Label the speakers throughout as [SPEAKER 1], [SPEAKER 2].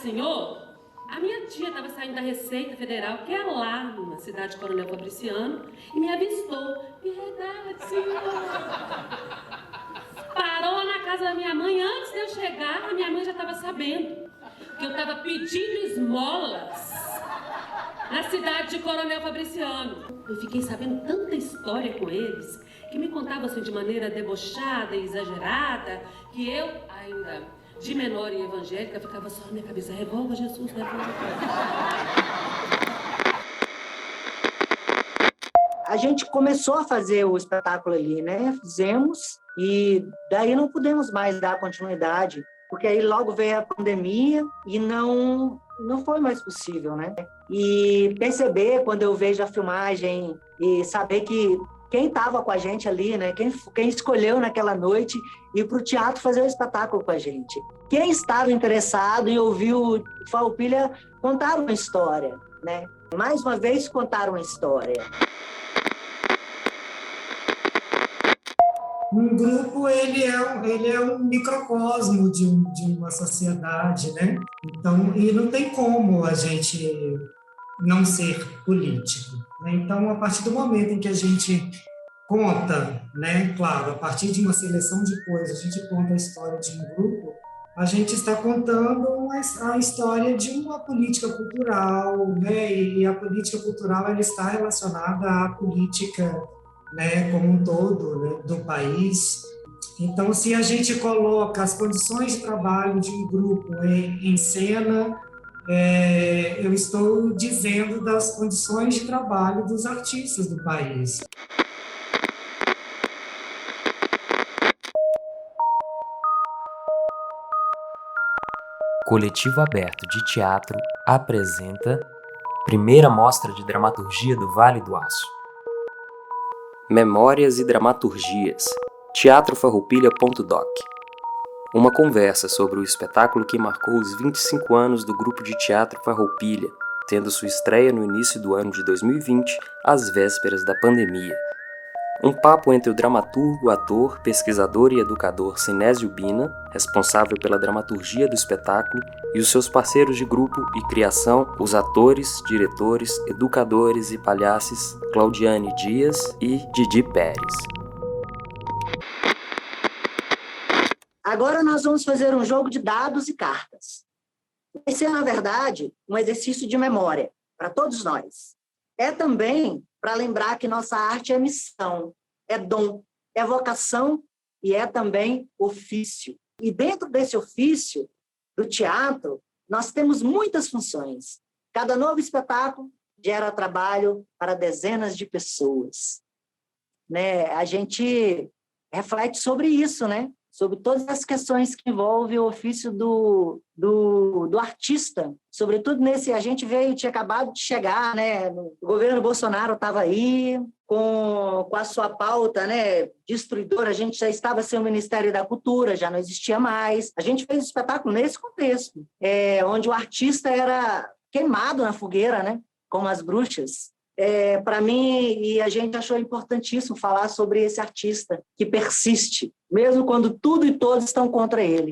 [SPEAKER 1] senhor, a minha tia estava saindo da Receita Federal, que é lá na cidade de Coronel Fabriciano, e me avistou. Piedade, senhor. Parou na casa da minha mãe. Antes de eu chegar, a minha mãe já estava sabendo que eu estava pedindo esmolas na cidade de Coronel Fabriciano. Eu fiquei sabendo tanta história com eles, que me contavam assim de maneira debochada e exagerada, que eu ainda, de menor e evangélica, ficava só na minha cabeça: revolva Jesus, revolva.
[SPEAKER 2] A gente começou a fazer o espetáculo ali, né? Fizemos, e daí não pudemos mais dar continuidade, porque aí logo veio a pandemia e não foi mais possível, né? E perceber, quando eu vejo a filmagem, e saber que quem estava com a gente ali, né? Quem escolheu naquela noite ir para o teatro fazer o espetáculo com a gente. Quem estava interessado em ouvir o Farroupilha contar uma história, né? Mais uma vez, contar uma história.
[SPEAKER 3] Um grupo, ele é um microcosmo de uma sociedade, né? Então, e não tem como a gente não ser político, né? Então, a partir do momento em que a gente conta, né? Claro, a partir de uma seleção de coisas, a gente conta a história de um grupo, a gente está contando a história de uma política cultural, né? E a política cultural, ela está relacionada à política, né, como um todo, né, do país. Então, se a gente coloca as condições de trabalho de um grupo em cena, eu estou dizendo das condições de trabalho dos artistas do país.
[SPEAKER 4] Coletivo Aberto de Teatro apresenta Primeira Mostra de Dramaturgia do Vale do Aço. Memórias e Dramaturgias, teatrofarroupilha.doc. Uma conversa sobre o espetáculo que marcou os 25 anos do grupo de teatro Farroupilha, tendo sua estreia no início do ano de 2020, às vésperas da pandemia. Um papo entre o dramaturgo, ator, pesquisador e educador Sinésio Bina, responsável pela dramaturgia do espetáculo, e os seus parceiros de grupo e criação, os atores, diretores, educadores e palhaços Claudiane Dias e Didi Pérez.
[SPEAKER 2] Agora nós vamos fazer um jogo de dados e cartas. Vai ser, na verdade, um exercício de memória para todos nós. É também para lembrar que nossa arte é missão, é dom, é vocação e é também ofício. E dentro desse ofício do teatro, nós temos muitas funções. Cada novo espetáculo gera trabalho para dezenas de pessoas. Né? A gente reflete sobre isso, né? Sobre todas as questões que envolvem o ofício do artista. Sobretudo nesse, a gente tinha acabado de chegar, né? O governo Bolsonaro estava aí, com a sua pauta, né, destruidora. A gente já estava sem o Ministério da Cultura, já não existia mais. A gente fez um espetáculo nesse contexto, onde o artista era queimado na fogueira, né? Como as bruxas. Para mim, e a gente achou importantíssimo falar sobre esse artista que persiste, mesmo quando tudo e todos estão contra ele.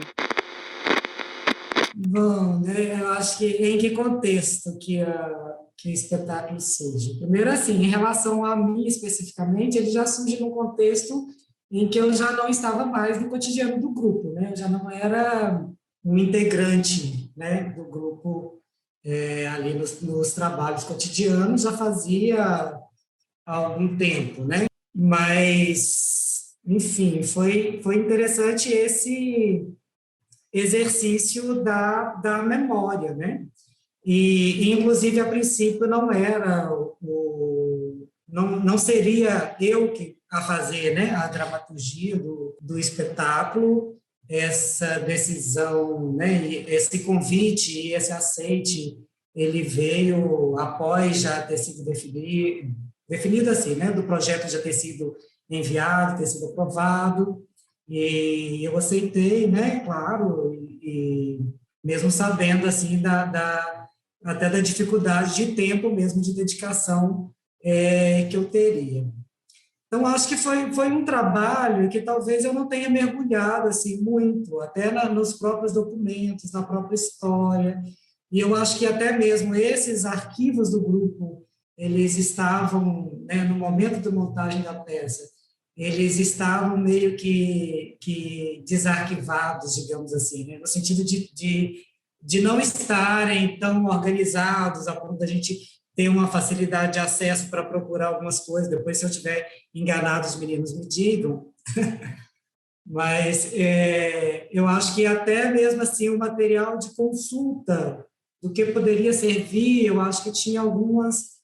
[SPEAKER 3] Bom, né, eu acho que em que contexto que o espetáculo surge? Primeiro, assim, em relação a mim especificamente, ele já surge num contexto em que eu já não estava mais no cotidiano do grupo, né? Eu já não era um integrante, né, do grupo ali nos trabalhos cotidianos, já fazia algum tempo, né? Mas, enfim, foi interessante esse exercício da memória, né? E inclusive, a princípio, não era não seria eu que a fazer, né, a dramaturgia do espetáculo. Essa decisão, né, esse convite e esse aceite, ele veio após já ter sido definido assim, né, do projeto já ter sido enviado, ter sido aprovado, e eu aceitei, né, claro, e mesmo sabendo assim até da dificuldade de tempo mesmo, de dedicação que eu teria. Então, acho que foi um trabalho que talvez eu não tenha mergulhado assim muito, até nos próprios documentos, na própria história. E eu acho que até mesmo esses arquivos do grupo, eles estavam, né, no momento da montagem da peça, eles estavam meio que desarquivados, digamos assim, né, no sentido de não estarem tão organizados, a ponto da gente ter uma facilidade de acesso para procurar algumas coisas. Depois, se eu estiver enganado, os meninos me digam. Mas eu acho que até mesmo assim o material de consulta do que poderia servir, eu acho que tinha algumas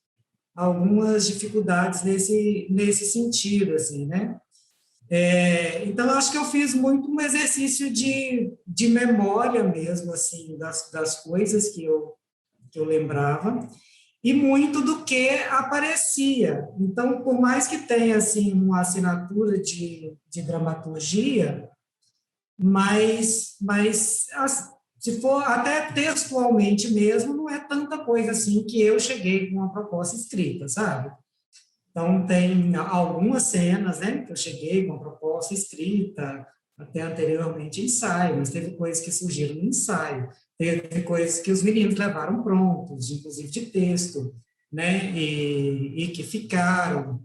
[SPEAKER 3] dificuldades nesse sentido, assim, né? Então, eu acho que eu fiz muito um exercício de memória mesmo, assim, das coisas que eu lembrava, e muito do que aparecia. Então, por mais que tenha, assim, uma assinatura de dramaturgia, mas se for até textualmente mesmo, não é tanta coisa assim que eu cheguei com uma proposta escrita, sabe? Então, tem algumas cenas, né, que eu cheguei com a proposta escrita, até anteriormente ensaio, mas teve coisas que surgiram no ensaio, teve coisas que os meninos levaram prontos, inclusive de texto, né, e que ficaram.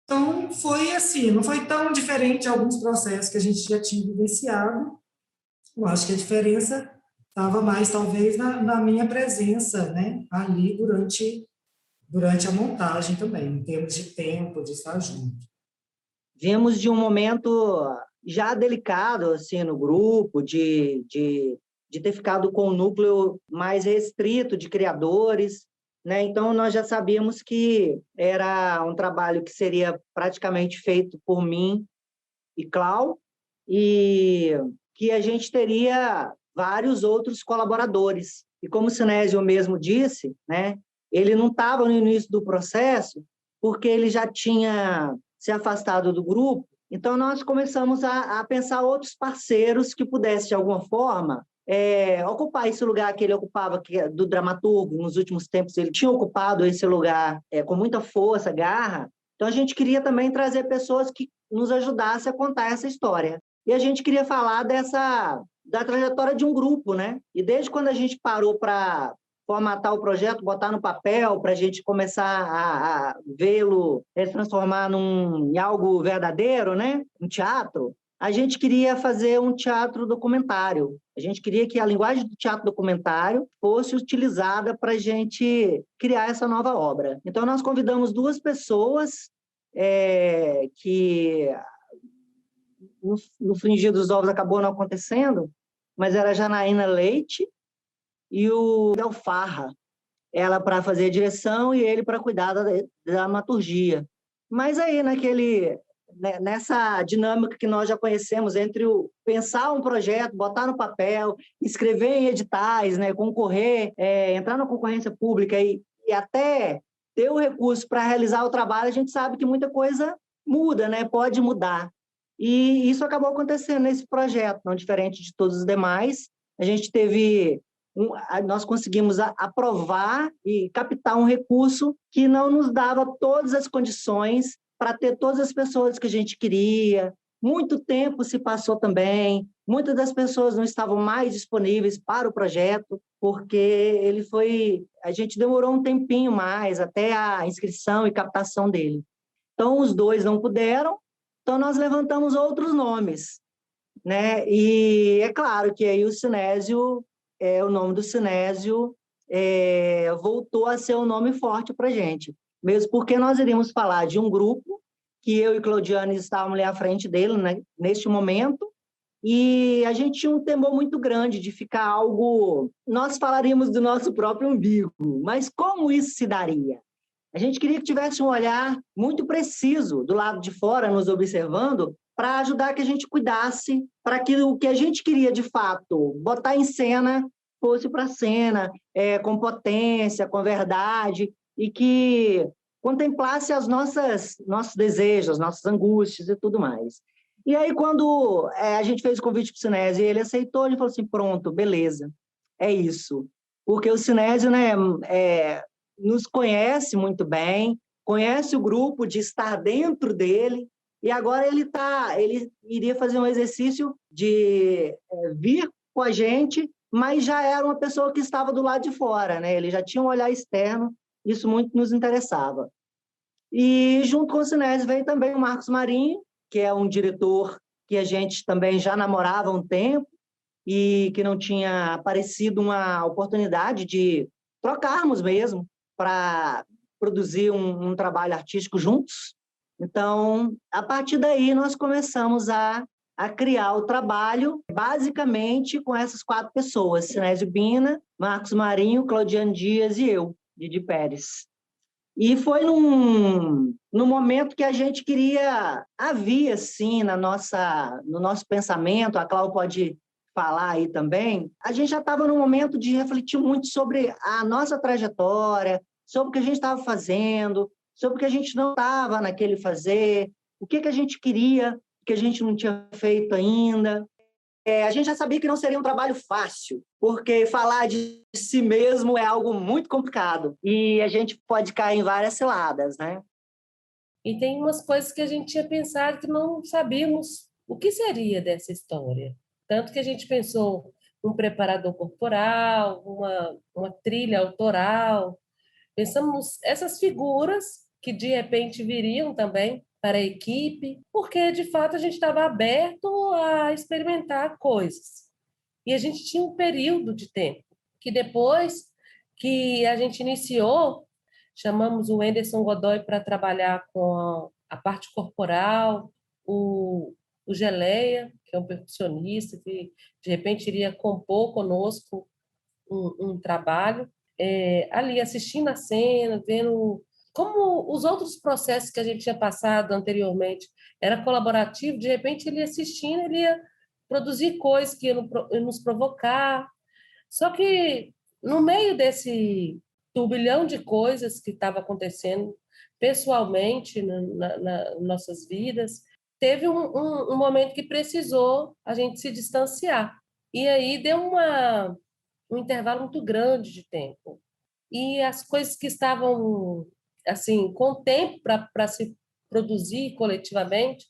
[SPEAKER 3] Então, foi assim, não foi tão diferente de alguns processos que a gente já tinha vivenciado. Eu acho que a diferença estava mais, talvez, na minha presença, né, ali durante a montagem também, em termos de tempo, de estar junto.
[SPEAKER 2] Vimos de um momento já delicado assim, no grupo, de ter ficado com um núcleo mais restrito de criadores, né? Então, nós já sabíamos que era um trabalho que seria praticamente feito por mim e Clau, e que a gente teria vários outros colaboradores. E como o Sinésio mesmo disse, né, ele não estava no início do processo porque ele já tinha se afastado do grupo, então nós começamos a pensar outros parceiros que pudessem, de alguma forma, ocupar esse lugar que ele ocupava, que é do dramaturgo. Nos últimos tempos ele tinha ocupado esse lugar com muita força, garra. Então a gente queria também trazer pessoas que nos ajudassem a contar essa história. E a gente queria falar da trajetória de um grupo, né? E desde quando a gente parou para formatar o projeto, botar no papel, para a gente começar a vê-lo se transformar em algo verdadeiro, né? Um teatro, a gente queria fazer um teatro documentário. A gente queria que a linguagem do teatro documentário fosse utilizada para a gente criar essa nova obra. Então, nós convidamos duas pessoas que no Frigir dos Ovos acabou não acontecendo, mas era a Janaína Leite e o Del Farra, ela para fazer a direção e ele para cuidar da dramaturgia. Mas aí, nessa dinâmica que nós já conhecemos entre o pensar um projeto, botar no papel, escrever em editais, né, concorrer, entrar na concorrência pública e até ter o recurso para realizar o trabalho, a gente sabe que muita coisa muda, né, pode mudar. E isso acabou acontecendo nesse projeto, não diferente de todos os demais. A gente nós conseguimos aprovar e captar um recurso que não nos dava todas as condições para ter todas as pessoas que a gente queria. Muito tempo se passou também, muitas das pessoas não estavam mais disponíveis para o projeto, porque a gente demorou um tempinho mais até a inscrição e captação dele. Então, os dois não puderam, então nós levantamos outros nomes, né? E é claro que aí o nome do Sinésio voltou a ser um nome forte para a gente, mesmo porque nós iríamos falar de um grupo que eu e Claudiane estávamos ali à frente dele, né, neste momento, e a gente tinha um temor muito grande de ficar algo... Nós falaríamos do nosso próprio umbigo, mas como isso se daria? A gente queria que tivesse um olhar muito preciso do lado de fora, nos observando, para ajudar que a gente cuidasse, para que o que a gente queria, de fato, botar em cena, fosse para a cena, com potência, com verdade, e que contemplasse nossos desejos, nossas angústias e tudo mais. E aí, quando a gente fez o convite para o Sinésio e ele aceitou, ele falou assim, pronto, beleza, é isso. Porque o Sinésio, né, nos conhece muito bem, conhece o grupo de estar dentro dele, e agora ele iria fazer um exercício de vir com a gente, mas já era uma pessoa que estava do lado de fora, né? Ele já tinha um olhar externo, isso muito nos interessava. E junto com o Sinésio veio também o Marcos Marinho, que é um diretor que a gente também já namorava há um tempo e que não tinha aparecido uma oportunidade de trocarmos mesmo para produzir um trabalho artístico juntos. Então, a partir daí, nós começamos a criar o trabalho, basicamente com essas 4 pessoas, Sinésio Bina, Marcos Marinho, Claudiane Dias e eu, Didi Pérez. E foi num momento que a gente queria, havia, sim, no nosso pensamento, a Cláudia pode falar aí também, a gente já estava num momento de refletir muito sobre a nossa trajetória, sobre o que a gente estava fazendo, sobre o que a gente não estava naquele fazer, o que a gente queria, que a gente não tinha feito ainda. A gente já sabia que não seria um trabalho fácil, porque falar de si mesmo é algo muito complicado e a gente pode cair em várias ciladas, né?
[SPEAKER 5] E tem umas coisas que a gente tinha pensado que não sabíamos o que seria dessa história. Tanto que a gente pensou um preparador corporal, uma trilha autoral. Pensamos essas figuras que, de repente, viriam também para a equipe, porque, de fato, a gente estava aberto a experimentar coisas. E a gente tinha um período de tempo, que depois que a gente iniciou, chamamos o Anderson Godoy para trabalhar com a parte corporal, o Geleia, que é um percussionista, que, de repente, iria compor conosco um trabalho, ali assistindo a cena, vendo como os outros processos que a gente tinha passado anteriormente era colaborativo, de repente ele ia assistindo, ele ia produzir coisas que iam nos provocar. Só que no meio desse turbilhão de coisas que estava acontecendo pessoalmente nas nossas vidas, teve um momento que precisou a gente se distanciar. E aí deu um intervalo muito grande de tempo. E as coisas que estavam assim com tempo para se produzir coletivamente,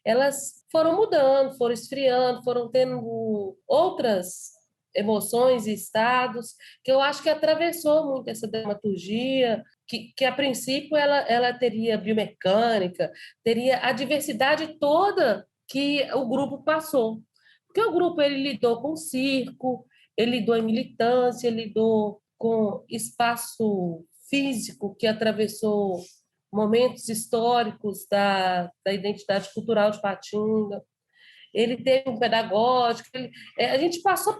[SPEAKER 5] elas foram mudando, foram esfriando, foram tendo outras emoções e estados que eu acho que atravessou muito essa dramaturgia, que a princípio ela teria biomecânica, teria a diversidade toda que o grupo passou. Porque o grupo ele lidou com circo, ele lidou em militância, ele lidou com espaço físico que atravessou momentos históricos da identidade cultural de Patinga. Ele teve um pedagógico. A gente passou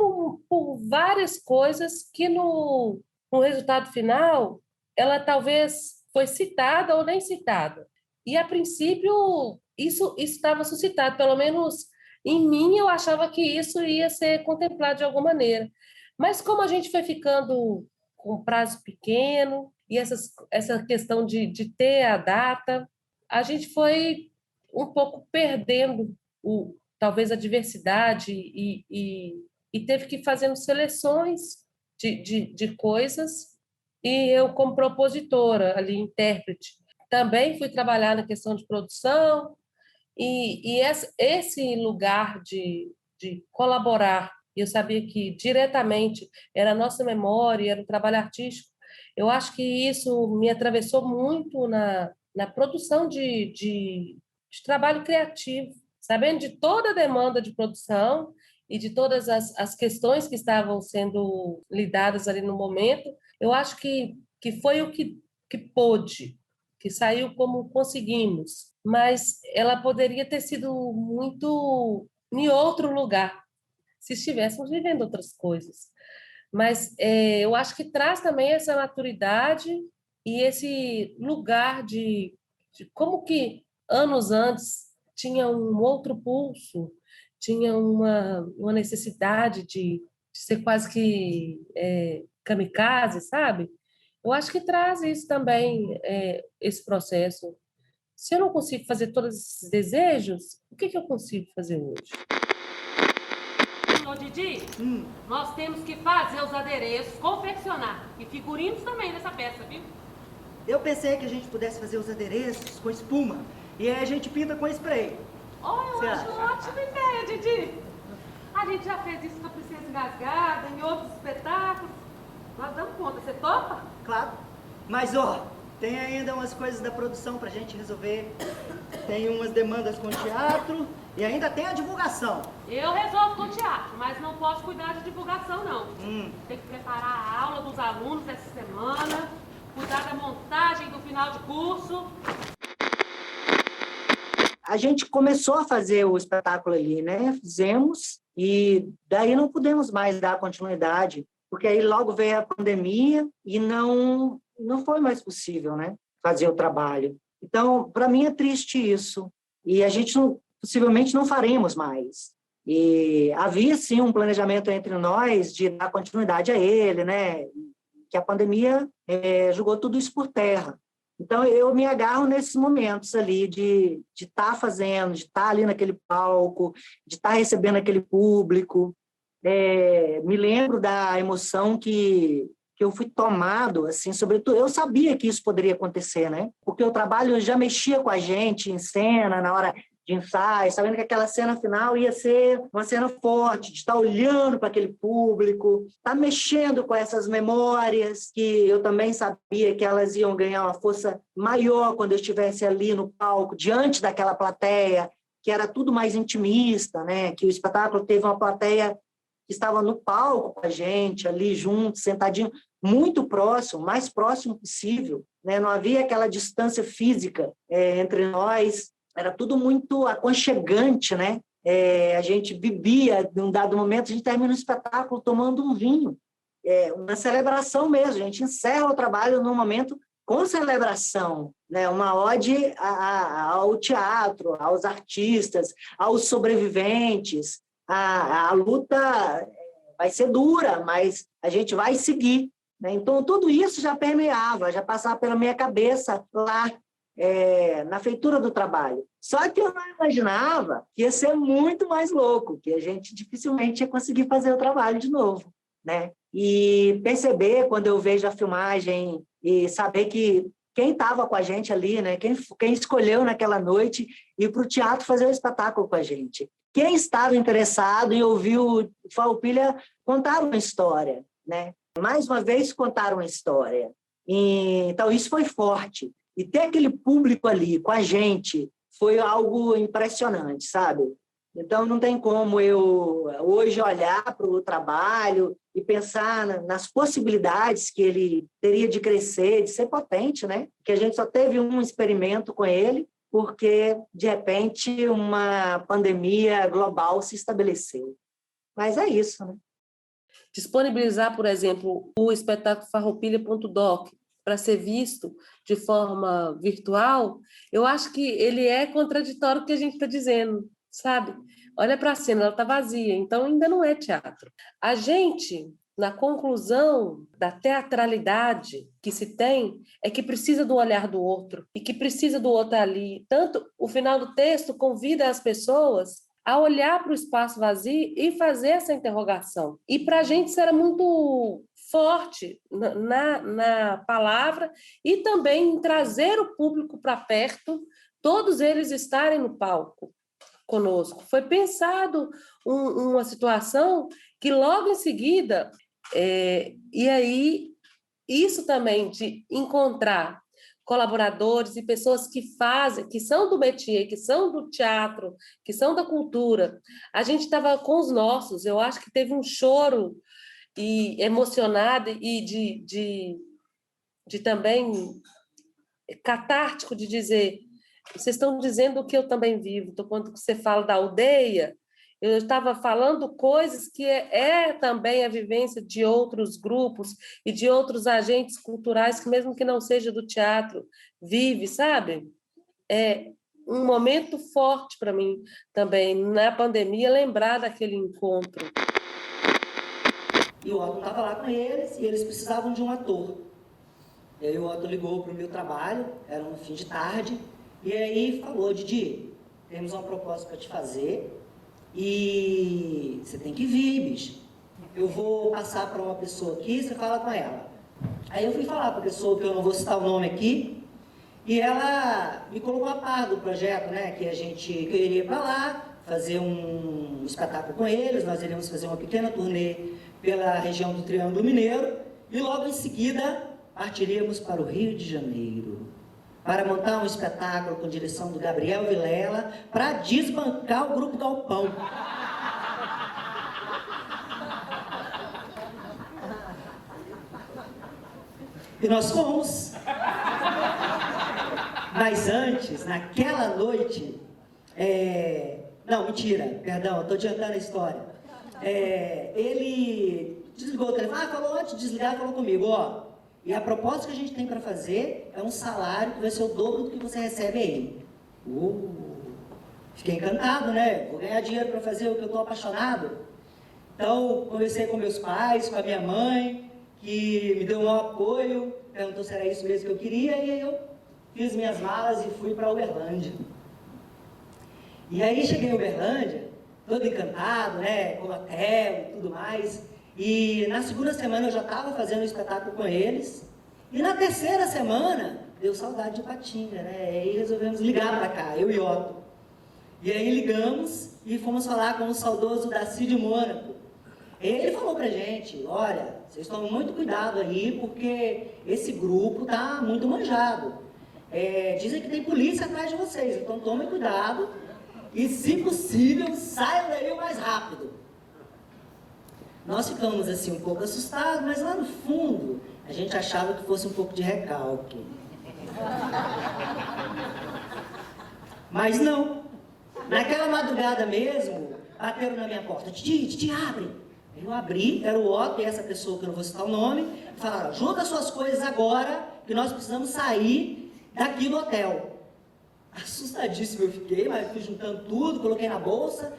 [SPEAKER 5] por várias coisas que, no resultado final, ela talvez foi citada ou nem citada. E, a princípio, isso estava suscitado, pelo menos em mim, eu achava que isso ia ser contemplado de alguma maneira. Mas como a gente foi ficando com prazo pequeno e essa questão de ter a data, a gente foi um pouco perdendo talvez a diversidade e teve que ir fazendo seleções de coisas. E eu, como propositora, ali, intérprete, também fui trabalhar na questão de produção e esse lugar de colaborar. Eu sabia que diretamente era a nossa memória, era o trabalho artístico. Eu acho que isso me atravessou muito na produção de trabalho criativo, sabendo de toda a demanda de produção e de todas as questões que estavam sendo lidadas ali no momento. Eu acho que foi o que pôde, que saiu como conseguimos, mas ela poderia ter sido muito em outro lugar, se estivéssemos vivendo outras coisas. Mas eu acho que traz também essa maturidade e esse lugar de como que anos antes tinha um outro pulso, tinha uma necessidade de ser quase que kamikaze, sabe? Eu acho que traz isso também, esse processo. Se eu não consigo fazer todos esses desejos, o que eu consigo fazer hoje?
[SPEAKER 1] Ô, Didi, nós temos que fazer os adereços, confeccionar. E figurinos também nessa peça, viu?
[SPEAKER 2] Eu pensei que a gente pudesse fazer os adereços com espuma e aí a gente pinta com spray.
[SPEAKER 1] Oh, eu acho ótima ideia, Didi. A gente já fez isso com a Princesa Engasgada, em outros espetáculos. Nós damos conta, você topa?
[SPEAKER 2] Claro. Mas, ó, tem ainda umas coisas da produção pra gente resolver. Tem umas demandas com o teatro e ainda tem a divulgação.
[SPEAKER 1] Eu resolvo com o teatro, mas não posso cuidar de divulgação, não. Tem que preparar a aula dos alunos essa semana, cuidar da montagem do final de curso.
[SPEAKER 2] A gente começou a fazer o espetáculo ali, né? Fizemos e daí não pudemos mais dar continuidade, porque aí logo veio a pandemia e não foi mais possível, né? Fazer o trabalho. Então, para mim é triste isso. E a gente possivelmente não faremos mais. E havia, sim, um planejamento entre nós de dar continuidade a ele, né? Que a pandemia jogou tudo isso por terra. Então, eu me agarro nesses momentos ali de estar fazendo, de estar ali naquele palco, de estar recebendo aquele público. Me lembro da emoção que eu fui tomado, assim, sobretudo, eu sabia que isso poderia acontecer, né? Porque o trabalho já mexia com a gente em cena, na hora de ensaio, sabendo que aquela cena final ia ser uma cena forte, de estar olhando para aquele público, estar mexendo com essas memórias, que eu também sabia que elas iam ganhar uma força maior quando eu estivesse ali no palco, diante daquela plateia, que era tudo mais intimista, né? Que o espetáculo teve uma plateia que estava no palco com a gente, ali junto, sentadinho, muito próximo, mais próximo possível, né? Não havia aquela distância física entre nós, era tudo muito aconchegante, né? A gente bebia, num dado momento, a gente termina o espetáculo tomando um vinho, uma celebração mesmo, a gente encerra o trabalho num momento com celebração, né? Uma ode ao teatro, aos artistas, aos sobreviventes. A luta vai ser dura, mas a gente vai seguir, né? Então, tudo isso já permeava, já passava pela minha cabeça lá, na feitura do trabalho. Só que eu não imaginava que ia ser muito mais louco, que a gente dificilmente ia conseguir fazer o trabalho de novo, né? E perceber, quando eu vejo a filmagem, e saber que quem estava com a gente ali, né? Quem escolheu naquela noite ir para o teatro fazer o espetáculo com a gente. Quem estava interessado em ouvir o Farroupilha contar uma história, né? Mais uma vez, contar uma história. Então, isso foi forte. E ter aquele público ali com a gente foi algo impressionante, sabe? Então, não tem como eu hoje olhar para o trabalho e pensar nas possibilidades que ele teria de crescer, de ser potente, né? Que a gente só teve um experimento com ele, porque, de repente, uma pandemia global se estabeleceu. Mas é isso, né?
[SPEAKER 5] Disponibilizar, por exemplo, o espetáculo farroupilha.doc para ser visto de forma virtual, eu acho que ele é contraditório com o que a gente está dizendo, sabe? Olha para a cena, ela está vazia, então ainda não é teatro. A gente, na conclusão da teatralidade que se tem, é que precisa do olhar do outro, e que precisa do outro ali. Tanto o final do texto convida as pessoas a olhar para o espaço vazio e fazer essa interrogação. E para a gente isso era muito forte na palavra e também em trazer o público para perto, todos eles estarem no palco conosco. Foi pensado uma situação que logo em seguida, e aí isso também de encontrar colaboradores e pessoas que fazem, que são do métier, que são do teatro, que são da cultura. A gente estava com os nossos, eu acho que teve um choro e emocionado e de também catártico de dizer, vocês estão dizendo o que eu também vivo. Então, quando você fala da aldeia, eu estava falando coisas que também a vivência de outros grupos e de outros agentes culturais que, mesmo que não seja do teatro, vive, sabe? É um momento forte para mim também, na pandemia, lembrar daquele encontro.
[SPEAKER 2] E o Otto estava lá com eles e eles precisavam de um ator. E aí o Otto ligou para o meu trabalho, era no fim de tarde, e aí falou: Didi, temos uma proposta para te fazer e você tem que vir, bicho. Eu vou passar para uma pessoa aqui, você fala com ela. Aí eu fui falar para a pessoa, que eu não vou citar o nome aqui, e ela me colocou a par do projeto, né, que eu iria para lá fazer um espetáculo com eles, nós iríamos fazer uma pequena turnê pela região do Triângulo Mineiro e logo em seguida partiríamos para o Rio de Janeiro para montar um espetáculo com direção do Gabriel Vilela para desbancar o Grupo Galpão. E nós fomos. Mas antes, naquela noite... Não, mentira, perdão, estou adiantando a história. Ele desligou o telefone, falou antes de desligar, falou comigo, ó, e a proposta que a gente tem para fazer é um salário que vai ser o dobro do que você recebe aí. Fiquei encantado, né? Vou ganhar dinheiro para fazer o que eu estou apaixonado. Então, conversei com meus pais, com a minha mãe, que me deu um apoio, perguntou se era isso mesmo que eu queria, e aí eu fiz minhas malas e fui para Uberlândia. E aí cheguei em Uberlândia, todo encantado, né, com hotel e tudo mais, e na segunda semana eu já estava fazendo um espetáculo com eles, e na terceira semana deu saudade de Ipatinga, né, e aí resolvemos ligar para cá, eu e Otto. E aí ligamos e fomos falar com o saudoso Daci de Mônaco. Ele falou pra gente, olha, vocês tomam muito cuidado aí, porque esse grupo tá muito manjado. Dizem que tem polícia atrás de vocês, então tomem cuidado e, se possível, saiam daí o mais rápido. Nós ficamos assim um pouco assustados, mas lá no fundo a gente achava que fosse um pouco de recalque. Mas não. Naquela madrugada mesmo, bateram na minha porta. Titi, abre. Eu abri, era o Otto e essa pessoa que eu não vou citar o nome, falaram, junta suas coisas agora, que nós precisamos sair daqui do hotel. Assustadíssimo eu fiquei, mas fui juntando tudo, coloquei na bolsa,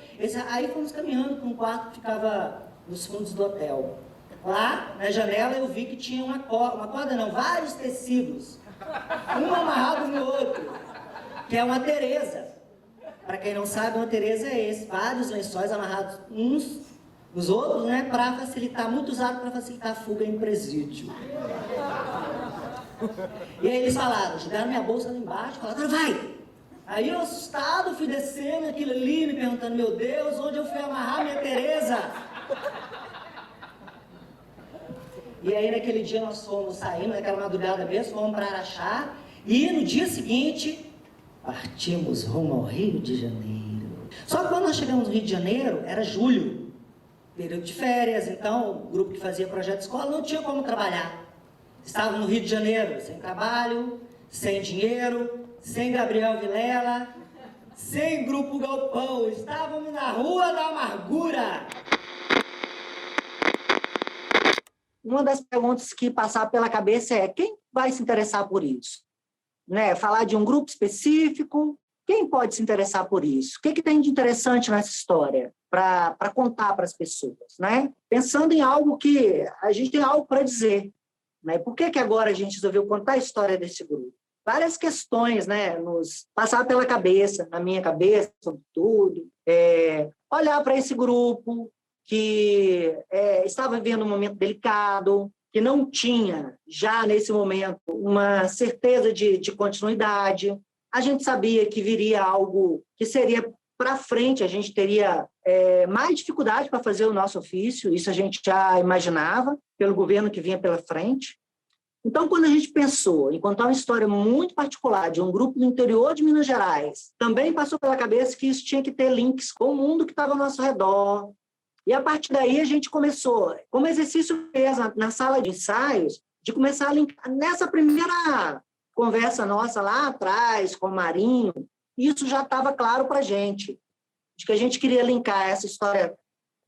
[SPEAKER 2] aí fomos caminhando para um quarto que ficava nos fundos do hotel. Lá, na janela, eu vi que tinha vários tecidos, um amarrado no outro, que é uma Tereza. Para quem não sabe, uma Tereza é esse, vários lençóis amarrados uns nos outros, né, para facilitar, muito usado para facilitar a fuga em presídio. E aí eles falaram, jogaram minha bolsa lá embaixo, falaram, agora vai! Aí eu assustado fui descendo aquilo ali, me perguntando, meu Deus, onde eu fui amarrar minha Tereza? E aí naquele dia nós saímos, naquela madrugada mesmo, fomos para Araxá, e no dia seguinte, partimos rumo ao Rio de Janeiro. Só que quando nós chegamos no Rio de Janeiro, era julho, período de férias, então o grupo que fazia projeto de escola não tinha como trabalhar. Estava no Rio de Janeiro, sem trabalho, sem dinheiro, sem Gabriel Vilela, sem Grupo Galpão. Estávamos na Rua da Amargura. Uma das perguntas que passava pela cabeça é quem vai se interessar por isso? Né? Falar de um grupo específico, quem pode se interessar por isso? O que tem de interessante nessa história para contar para as pessoas? Né? Pensando em algo que a gente tem algo para dizer. Né? Por que agora a gente resolveu contar a história desse grupo? Várias questões, né, nos passavam pela cabeça, na minha cabeça, sobretudo. Olhar para esse grupo que estava vivendo um momento delicado, que não tinha, já nesse momento, uma certeza de continuidade. A gente sabia que viria algo que seria para frente, a gente teria mais dificuldade para fazer o nosso ofício, isso a gente já imaginava, pelo governo que vinha pela frente. Então, quando a gente pensou em contar uma história muito particular de um grupo do interior de Minas Gerais, também passou pela cabeça que isso tinha que ter links com o mundo que estava ao nosso redor. E, a partir daí, a gente começou, como exercício mesmo, na sala de ensaios, de começar a linkar. Nessa primeira conversa nossa lá atrás, com o Marinho, isso já estava claro para a gente, de que a gente queria linkar essa história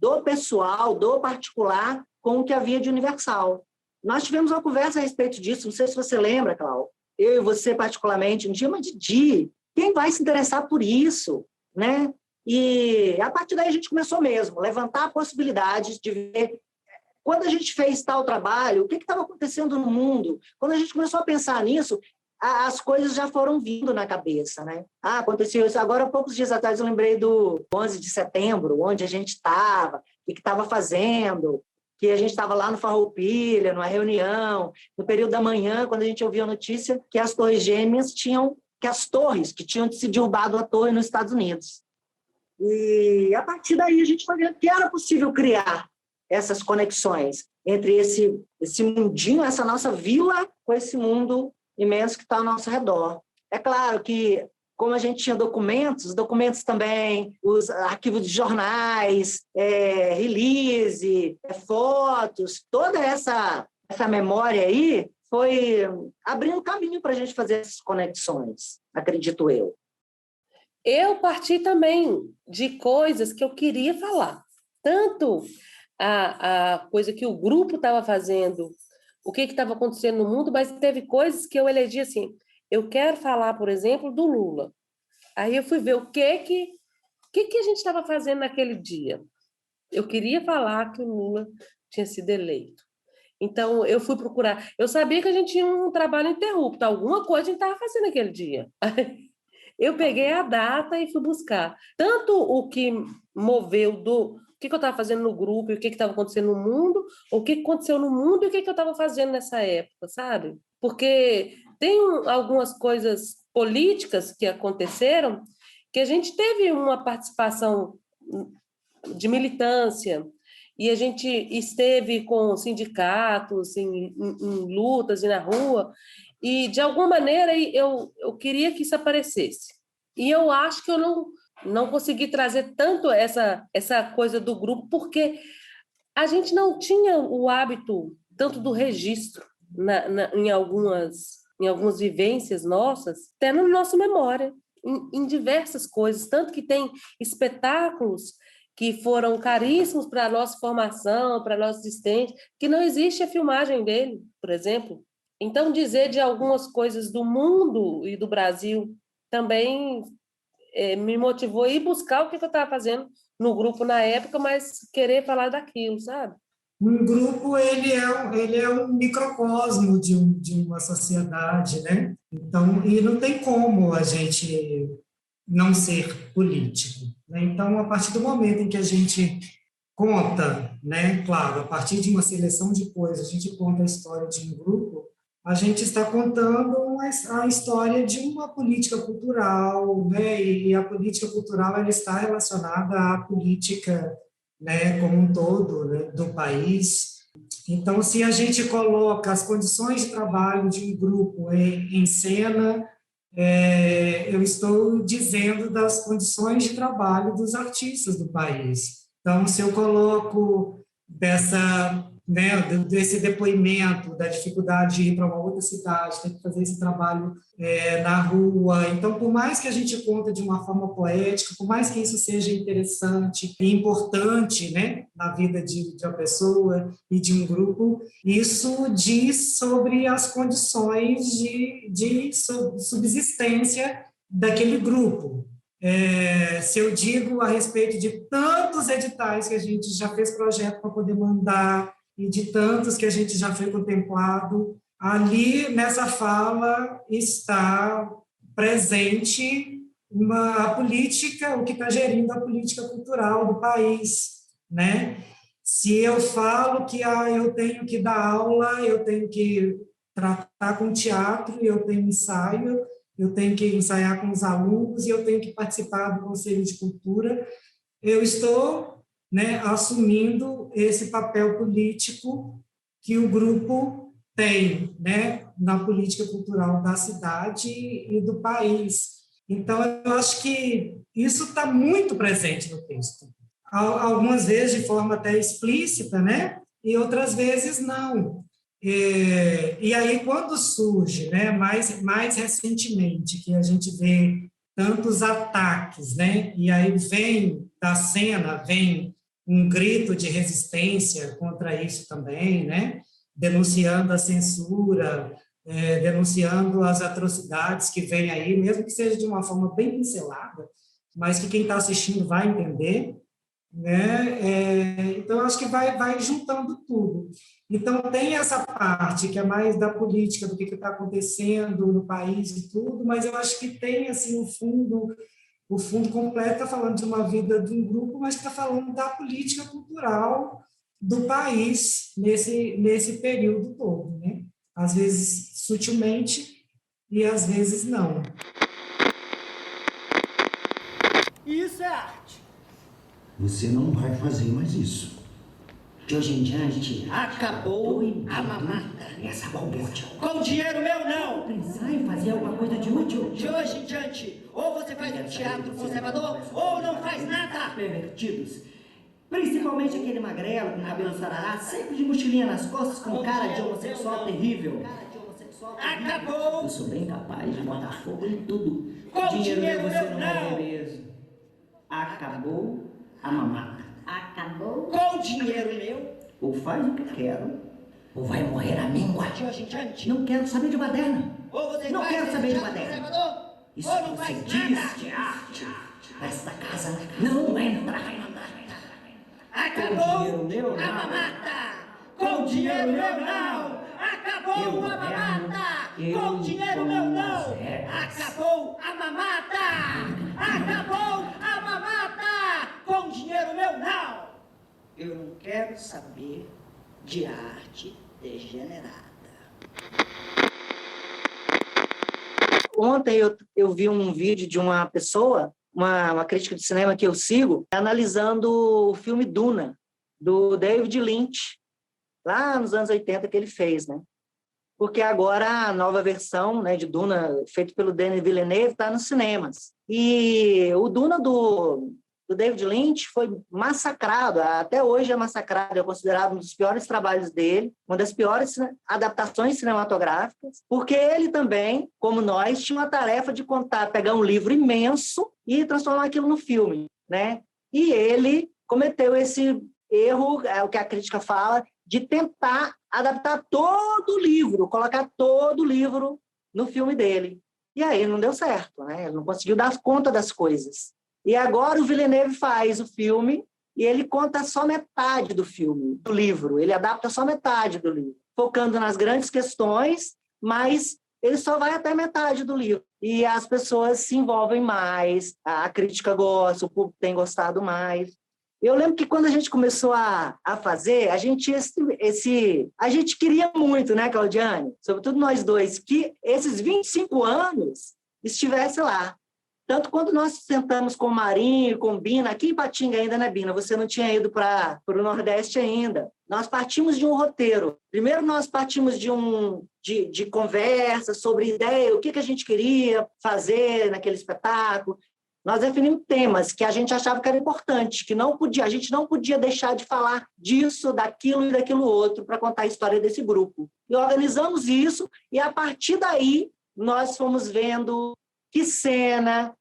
[SPEAKER 2] do pessoal, do particular, com o que havia de universal. Nós tivemos uma conversa a respeito disso, não sei se você lembra, Cláudio, eu e você particularmente, um dia, mas Didi, quem vai se interessar por isso? Né? E a partir daí a gente começou mesmo, levantar possibilidades de ver, quando a gente fez tal trabalho, o que estava acontecendo no mundo? Quando a gente começou a pensar nisso, as coisas já foram vindo na cabeça. Né? Aconteceu isso. Agora, há poucos dias atrás, eu lembrei do 11 de setembro, onde a gente estava, o que estava fazendo, que a gente estava lá no Farroupilha, numa reunião, no período da manhã, quando a gente ouviu a notícia que as Torres Gêmeas tinham se derrubado a torre nos Estados Unidos. E, a partir daí, a gente foi vendo que era possível criar essas conexões entre esse mundinho, essa nossa vila, com esse mundo imenso que está ao nosso redor. É claro que, como a gente tinha documentos também, os arquivos de jornais, release, fotos, toda essa memória aí foi abrindo caminho para a gente fazer essas conexões, acredito eu.
[SPEAKER 5] Eu parti também de coisas que eu queria falar. Tanto a coisa que o grupo estava fazendo, o que estava acontecendo no mundo, mas teve coisas que eu elegi assim, eu quero falar, por exemplo, do Lula. Aí eu fui ver o que a gente estava fazendo naquele dia. Eu queria falar que o Lula tinha sido eleito. Então, eu fui procurar. Eu sabia que a gente tinha um trabalho interrupto, alguma coisa a gente estava fazendo naquele dia. Eu peguei a data e fui buscar. Tanto o que moveu o que eu estava fazendo no grupo, e o que estava acontecendo no mundo, o que aconteceu no mundo e o que eu estava fazendo nessa época, sabe? Porque tem algumas coisas políticas que aconteceram que a gente teve uma participação de militância, e a gente esteve com sindicatos, em lutas e na rua, e, de alguma maneira, eu queria que isso aparecesse. E eu acho que eu não consegui trazer tanto essa coisa do grupo, porque a gente não tinha o hábito tanto do registro em algumas vivências nossas, até na nossa memória, em diversas coisas, tanto que tem espetáculos que foram caríssimos para a nossa formação, para a nossa existência, que não existe a filmagem dele, por exemplo. Então, dizer de algumas coisas do mundo e do Brasil também me motivou a ir buscar o que eu estava fazendo no grupo na época, mas querer falar daquilo, sabe?
[SPEAKER 3] Um grupo, ele é um microcosmo de uma sociedade, né? Então, e não tem como a gente não ser político, né? Então, a partir do momento em que a gente conta, né? Claro, a partir de uma seleção de coisas, a gente conta a história de um grupo, a gente está contando a história de uma política cultural, né? E a política cultural ela está relacionada à política, né, como um todo, né, do país. Então, se a gente coloca as condições de trabalho de um grupo em cena, eu estou dizendo das condições de trabalho dos artistas do país. Então, se eu coloco desse depoimento da dificuldade de ir para uma outra cidade, ter que fazer esse trabalho na rua. Então, por mais que a gente conte de uma forma poética, por mais que isso seja interessante e importante, né, na vida de uma pessoa e de um grupo, isso diz sobre as condições de subsistência daquele grupo. Se eu digo a respeito de tantos editais que a gente já fez projeto para poder mandar e de tantos que a gente já foi contemplado, ali nessa fala está presente a política, o que está gerindo a política cultural do país, né? Se eu falo que eu tenho que dar aula, eu tenho que tratar com teatro, eu tenho ensaio, eu tenho que ensaiar com os alunos e eu tenho que participar do Conselho de Cultura, eu estou, né, assumindo esse papel político que o grupo tem, né, na política cultural da cidade e do país. Então, eu acho que isso está muito presente no texto. Algumas vezes de forma até explícita, né, e outras vezes não. E aí, quando surge, né, mais recentemente, que a gente vê tantos ataques, né, e aí vem da cena, vem um grito de resistência contra isso também, né, denunciando a censura, denunciando as atrocidades que vêm aí, mesmo que seja de uma forma bem pincelada, mas que quem está assistindo vai entender, né? Então, acho que vai juntando tudo. Então, tem essa parte que é mais da política, do que está acontecendo no país e tudo, mas eu acho que tem, assim, o fundo completo está falando de uma vida de um grupo, mas está falando da política cultural do país nesse período todo, né? Às vezes sutilmente e às vezes não.
[SPEAKER 6] Isso é arte. Você não vai fazer mais isso.
[SPEAKER 7] De hoje em diante, acabou a mamata.
[SPEAKER 6] Essa balbúrdia.
[SPEAKER 7] Com dinheiro meu, não!
[SPEAKER 6] Pensar em fazer alguma coisa de útil?
[SPEAKER 7] De hoje em diante, ou você faz um teatro conservador, ou não faz nada!
[SPEAKER 6] Pervertidos. Principalmente aquele magrelo com cabelo sarará, sempre de mochilinha nas costas, com cara de homossexual terrível.
[SPEAKER 7] Acabou!
[SPEAKER 6] Eu sou bem capaz de botar fogo em tudo.
[SPEAKER 7] Com
[SPEAKER 6] Dinheiro
[SPEAKER 7] dinheiro
[SPEAKER 6] você
[SPEAKER 7] meu,
[SPEAKER 6] não vai
[SPEAKER 7] não.
[SPEAKER 6] ver mesmo. Acabou a mamata.
[SPEAKER 7] Acabou! Com dinheiro meu,
[SPEAKER 6] Ou faz o que quero, ou vai morrer a míngua.
[SPEAKER 7] de hoje em diante,
[SPEAKER 6] Não quero saber de baderna.
[SPEAKER 7] ou você
[SPEAKER 6] Não
[SPEAKER 7] faz
[SPEAKER 6] quero
[SPEAKER 7] um
[SPEAKER 6] saber de
[SPEAKER 7] teatro
[SPEAKER 6] baderna.
[SPEAKER 7] conservador,
[SPEAKER 6] Isso
[SPEAKER 7] ou
[SPEAKER 6] que
[SPEAKER 7] não
[SPEAKER 6] você
[SPEAKER 7] faz
[SPEAKER 6] diz
[SPEAKER 7] nada!
[SPEAKER 6] de arte. Esta casa não entra.
[SPEAKER 7] Acabou
[SPEAKER 6] Com dinheiro meu,
[SPEAKER 7] a
[SPEAKER 6] não.
[SPEAKER 7] mamata! Com dinheiro meu, não! Acabou
[SPEAKER 6] Eu
[SPEAKER 7] a mamata!
[SPEAKER 6] eu
[SPEAKER 7] Com dinheiro meu,
[SPEAKER 6] imponho
[SPEAKER 7] não!
[SPEAKER 6] as regras.
[SPEAKER 7] Acabou a mamata! Acabou a mamata! Com dinheiro meu, não! Eu não quero saber de arte degenerada.
[SPEAKER 2] Ontem eu vi um vídeo de uma pessoa, uma crítica de cinema que eu sigo, analisando o filme Duna, do David Lynch, lá nos anos 80 que ele fez, né? Porque agora a nova versão, né, de Duna, feita pelo Denis Villeneuve, está nos cinemas. E o Duna do David Lynch foi massacrado, até hoje é massacrado, é considerado um dos piores trabalhos dele, uma das piores adaptações cinematográficas, porque ele também, como nós, tinha uma tarefa de pegar um livro imenso e transformar aquilo no filme, né? E ele cometeu esse erro, é o que a crítica fala, de tentar adaptar todo o livro, colocar todo o livro no filme dele. E aí não deu certo, né? Ele não conseguiu dar conta das coisas. E agora o Villeneuve faz o filme e ele conta só metade do filme, do livro. Ele adapta só metade do livro, focando nas grandes questões, mas ele só vai até metade do livro. E as pessoas se envolvem mais, a crítica gosta, o público tem gostado mais. Eu lembro que quando a gente começou a fazer, a gente queria muito, né, Claudiane? Sobretudo nós dois, que esses 25 anos estivesse lá. Tanto quando nós sentamos com o Marinho, com o Bina, aqui em Patinga ainda, né, Bina? Você não tinha ido para o Nordeste ainda. Nós partimos de um roteiro. Primeiro nós partimos de conversa sobre ideia, o que a gente queria fazer naquele espetáculo. Nós definimos temas que a gente achava que era importante, que a gente não podia deixar de falar disso, daquilo e daquilo outro para contar a história desse grupo. E organizamos isso, e a partir daí nós fomos vendo que cena,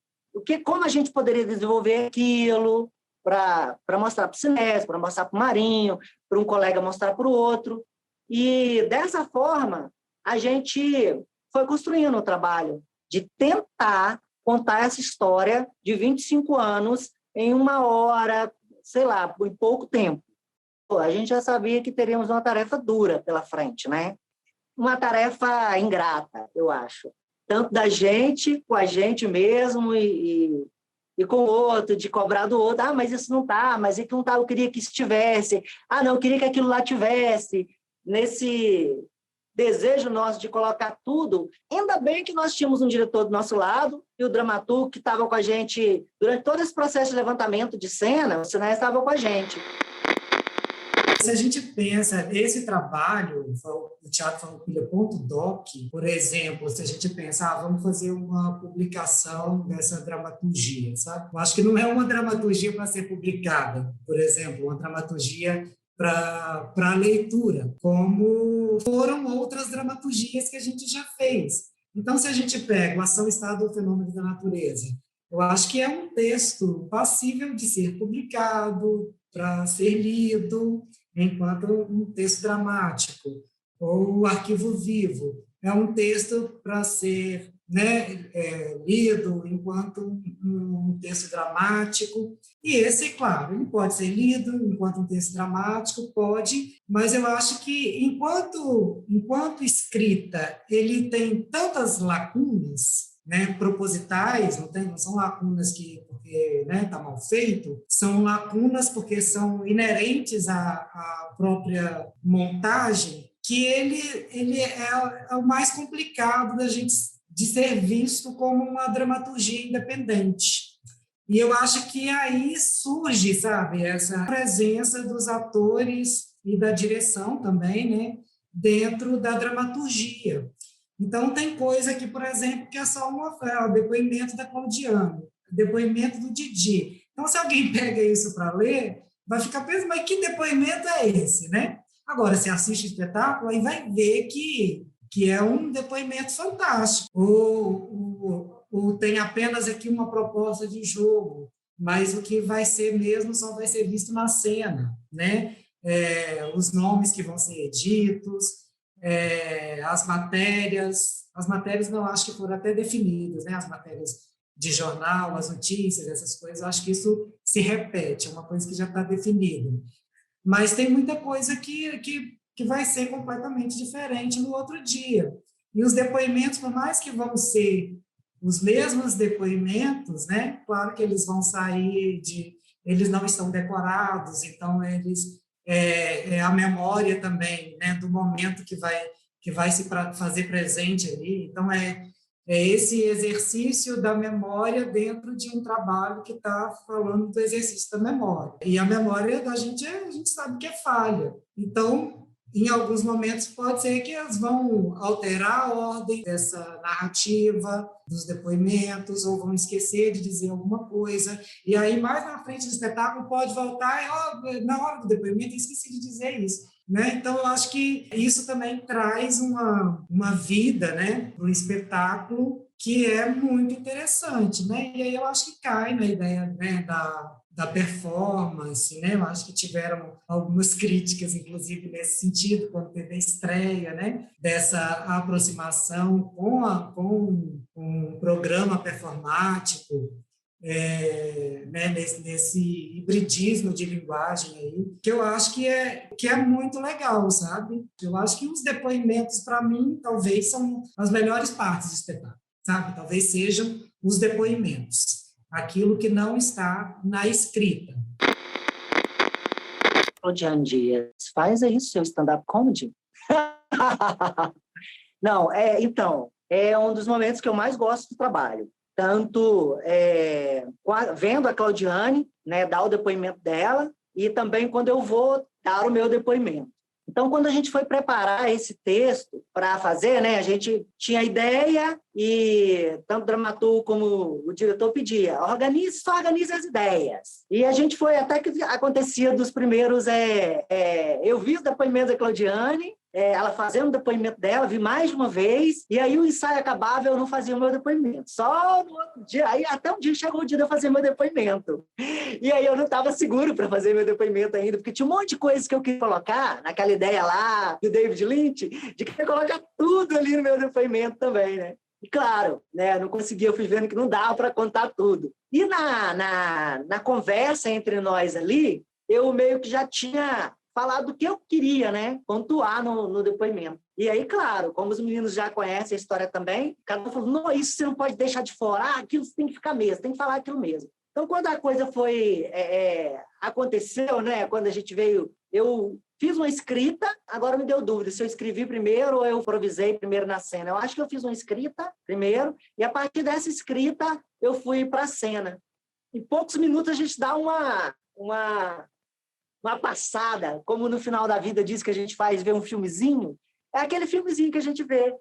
[SPEAKER 2] como a gente poderia desenvolver aquilo para mostrar para o Sinésio, para mostrar para o Marinho, para um colega mostrar para o outro. E dessa forma, a gente foi construindo o trabalho de tentar contar essa história de 25 anos em 1 hora, sei lá, em pouco tempo. A gente já sabia que teríamos uma tarefa dura pela frente, né? Uma tarefa ingrata, eu acho. Tanto da gente, com a gente mesmo e com o outro, de cobrar do outro. Ah, mas isso não está, mas isso não está, eu queria que isso tivesse. Ah, não, eu queria que aquilo lá tivesse. Nesse desejo nosso de colocar tudo, ainda bem que nós tínhamos um diretor do nosso lado e o dramaturgo que estava com a gente durante todo esse processo de levantamento de cena, o Sinésio estava com a gente.
[SPEAKER 3] Se a gente pensa esse trabalho, o Teatro Farroupilha.doc, por exemplo, se a gente pensa, vamos fazer uma publicação dessa dramaturgia, sabe? Eu acho que não é uma dramaturgia para ser publicada, por exemplo, uma dramaturgia para leitura, como foram outras dramaturgias que a gente já fez. Então, se a gente pega o Ação, Estado ou Fenômeno da Natureza, eu acho que é um texto passível de ser publicado, para ser lido enquanto um texto dramático, ou o Arquivo Vivo, é um texto para ser, né, lido enquanto um texto dramático. E esse, claro, ele pode ser lido enquanto um texto dramático, pode, mas eu acho que, enquanto escrita, ele tem tantas lacunas, né, propositais, não são lacunas porque está mal feito, são lacunas porque são inerentes à própria montagem, que ele é o mais complicado de ser visto como uma dramaturgia independente. E eu acho que aí surge, sabe, essa presença dos atores e da direção também, né, dentro da dramaturgia. Então, tem coisa que, por exemplo, que é só o depoimento da Claudiane, depoimento do Didi. Então, se alguém pega isso para ler, vai ficar pensando, mas que depoimento é esse, né? Agora, se assiste o espetáculo, aí vai ver que é um depoimento fantástico. Ou tem apenas aqui uma proposta de jogo, mas o que vai ser mesmo só vai ser visto na cena, né? Os nomes que vão ser ditos, as matérias não acho que foram até definidas, né? As matérias de jornal, as notícias, essas coisas, eu acho que isso se repete, é uma coisa que já está definida. Mas tem muita coisa que vai ser completamente diferente no outro dia. E os depoimentos, por mais que vão ser os mesmos depoimentos, né? Claro que eles vão sair eles não estão decorados, então eles a memória também, né? Do momento que vai se fazer presente ali. Então é esse exercício da memória dentro de um trabalho que está falando do exercício da memória. E a memória da gente, a gente sabe que é falha. Então, em alguns momentos, pode ser que elas vão alterar a ordem dessa narrativa, dos depoimentos, ou vão esquecer de dizer alguma coisa. E aí, mais na frente do espetáculo, pode voltar e, na hora do depoimento, eu esqueci de dizer isso. Né? Então, eu acho que isso também traz uma vida, né, para o espetáculo que é muito interessante. Né? E aí eu acho que cai na ideia, né, da performance, né? Eu acho que tiveram algumas críticas, inclusive, nesse sentido, quando teve a estreia, né? Dessa aproximação com um programa performático, né, nesse hibridismo de linguagem aí, que eu acho que é muito legal, sabe? Eu acho que os depoimentos, para mim, talvez são as melhores partes do espetáculo, sabe? Talvez sejam os depoimentos, aquilo que não está na escrita.
[SPEAKER 2] Claudiane Dias, faz aí seu stand-up comedy? Não, então, é um dos momentos que eu mais gosto do trabalho. Tanto vendo a Claudiane, né, dar o depoimento dela, e também quando eu vou dar o meu depoimento. Então, quando a gente foi preparar esse texto para fazer, né, a gente tinha ideia e tanto o dramaturgo como o diretor pedia, só organize as ideias. E a gente foi, até que acontecia dos primeiros, eu vi os depoimentos da Claudiane, ela fazendo o depoimento dela, vi mais de uma vez, e aí o ensaio acabava, eu não fazia o meu depoimento. Só no outro dia, aí até um dia chegou o dia de eu fazer meu depoimento. E aí eu não estava seguro para fazer meu depoimento ainda, porque tinha um monte de coisas que eu queria colocar, naquela ideia lá do David Lynch, de querer colocar tudo ali no meu depoimento também, né? E claro, né, não conseguia, eu fui vendo que não dava para contar tudo. E na conversa entre nós ali, eu meio que já tinha falar do que eu queria, né, pontuar no depoimento. E aí, claro, como os meninos já conhecem a história também, cada um falou, não, isso você não pode deixar de fora, aquilo tem que ficar mesmo, tem que falar aquilo mesmo. Então, quando a coisa aconteceu, né, quando a gente veio, eu fiz uma escrita, agora me deu dúvida se eu escrevi primeiro ou eu improvisei primeiro na cena. Eu acho que eu fiz uma escrita primeiro, e a partir dessa escrita eu fui para a cena. Em poucos minutos a gente dá uma passada, como no final da vida diz que a gente faz, ver um filmezinho, é aquele filmezinho que a gente vê.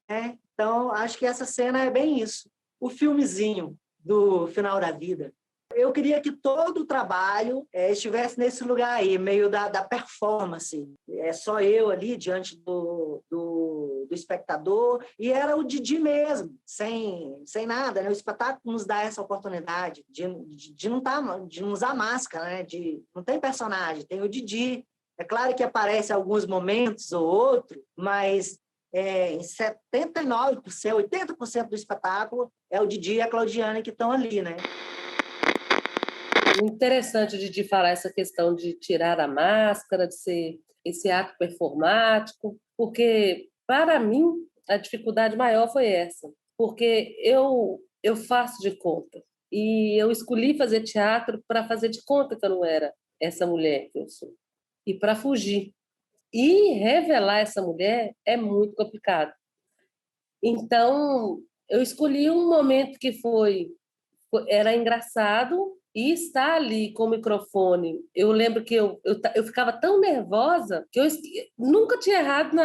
[SPEAKER 2] Né? Então, acho que essa cena é bem isso, o filmezinho do final da vida. Eu queria que todo o trabalho estivesse nesse lugar aí, meio da performance. É só eu ali diante do espectador, e era o Didi mesmo, sem nada. Né? O espetáculo nos dá essa oportunidade de não usar máscara, né? Não tem personagem, tem o Didi. É claro que aparece alguns momentos ou outro, mas em 79%, 80% do espetáculo é o Didi e a Claudiane que estão ali, né?
[SPEAKER 5] Interessante de falar essa questão de tirar a máscara, de ser esse ato performático, porque, para mim, a dificuldade maior foi essa, porque eu faço de conta, e eu escolhi fazer teatro para fazer de conta que eu não era essa mulher que eu sou, e para fugir. E revelar essa mulher é muito complicado. Então, eu escolhi um momento que foi era engraçado e estar ali com o microfone. Eu lembro que eu ficava tão nervosa que eu nunca tinha errado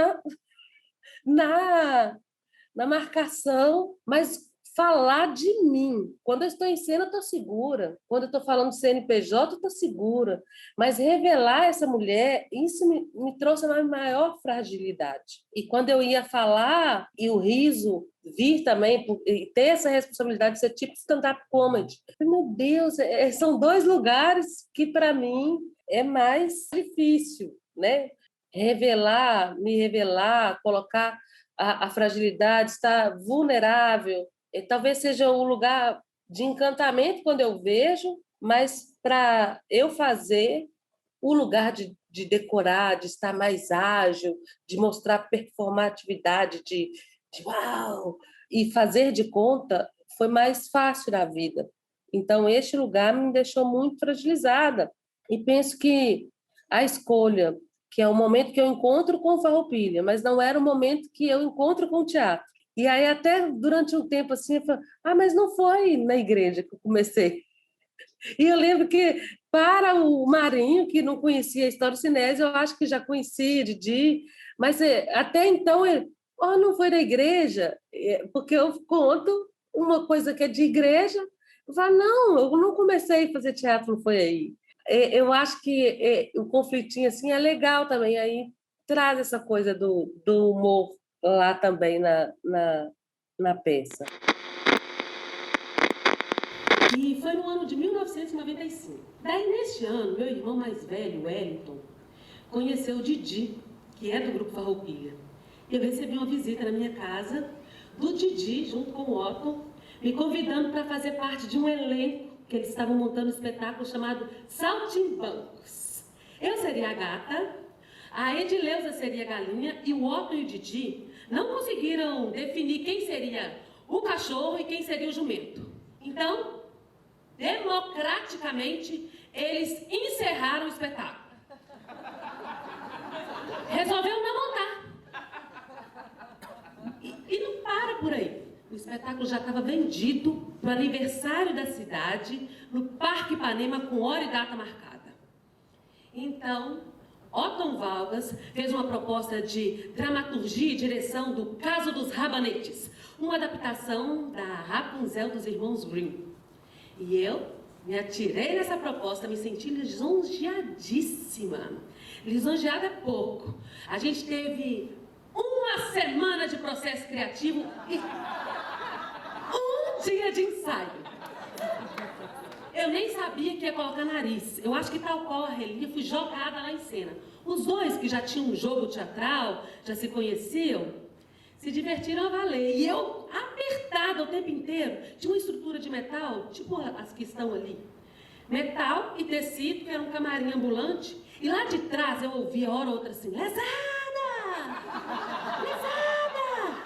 [SPEAKER 5] na marcação, mas falar de mim. Quando eu estou em cena, eu estou segura. Quando eu estou falando de CNPJ, eu estou segura. Mas revelar essa mulher, isso me trouxe uma maior fragilidade. E quando eu ia falar, e o riso vir também, e ter essa responsabilidade de ser tipo stand-up comedy, meu Deus, são dois lugares que, para mim, é mais difícil, né? Me revelar, colocar a fragilidade, estar vulnerável, talvez seja um lugar de encantamento quando eu vejo, mas para eu fazer o lugar de decorar, de estar mais ágil, de mostrar performatividade, de uau, e fazer de conta, foi mais fácil na vida. Então, este lugar me deixou muito fragilizada. E penso que a escolha, que é o momento que eu encontro com Farroupilha, mas não era o momento que eu encontro com o teatro. E aí, até durante um tempo assim, eu falei, mas não foi na igreja que eu comecei. E eu lembro que, para o Marinho, que não conhecia a história do Cinésio, eu acho que já conhecia Didi, mas até então, ele, não foi na igreja, porque eu conto uma coisa que é de igreja, eu falo, não, eu não comecei a fazer teatro, não foi aí. Eu acho que o conflitinho assim é legal também, aí traz essa coisa do humor lá também na peça.
[SPEAKER 1] E foi no ano de 1995. Daí, neste ano, meu irmão mais velho, Wellington, conheceu o Didi, que é do Grupo Farroupilha. Eu recebi uma visita na minha casa do Didi, junto com o Otton, me convidando para fazer parte de um elenco que eles estavam montando um espetáculo chamado Saltimbancos. Eu seria a gata, a Edileuza seria a galinha e o Otton e o Didi não conseguiram definir quem seria o cachorro e quem seria o jumento. Então, democraticamente, eles encerraram o espetáculo. Resolveu não montar. E não para por aí. O espetáculo já estava vendido para o aniversário da cidade, no Parque Ipanema, com hora e data marcada. Então, Otton Vargas fez uma proposta de dramaturgia e direção do Caso dos Rabanetes, uma adaptação da Rapunzel dos irmãos Grimm. E eu me atirei nessa proposta, me senti lisonjeadíssima. Lisonjeada é pouco. A gente teve uma semana de processo criativo e um dia de ensaio. Eu nem sabia que ia colocar nariz. Eu acho que, tal qual a Relia, fui jogada lá em cena. Os dois, que já tinham um jogo teatral, já se conheciam, se divertiram a valer. E eu, apertada o tempo inteiro, tinha uma estrutura de metal, tipo as que estão ali. Metal e tecido, que era um camarim ambulante. E lá de trás eu ouvia, hora ou outra, assim, lesada! Lesada!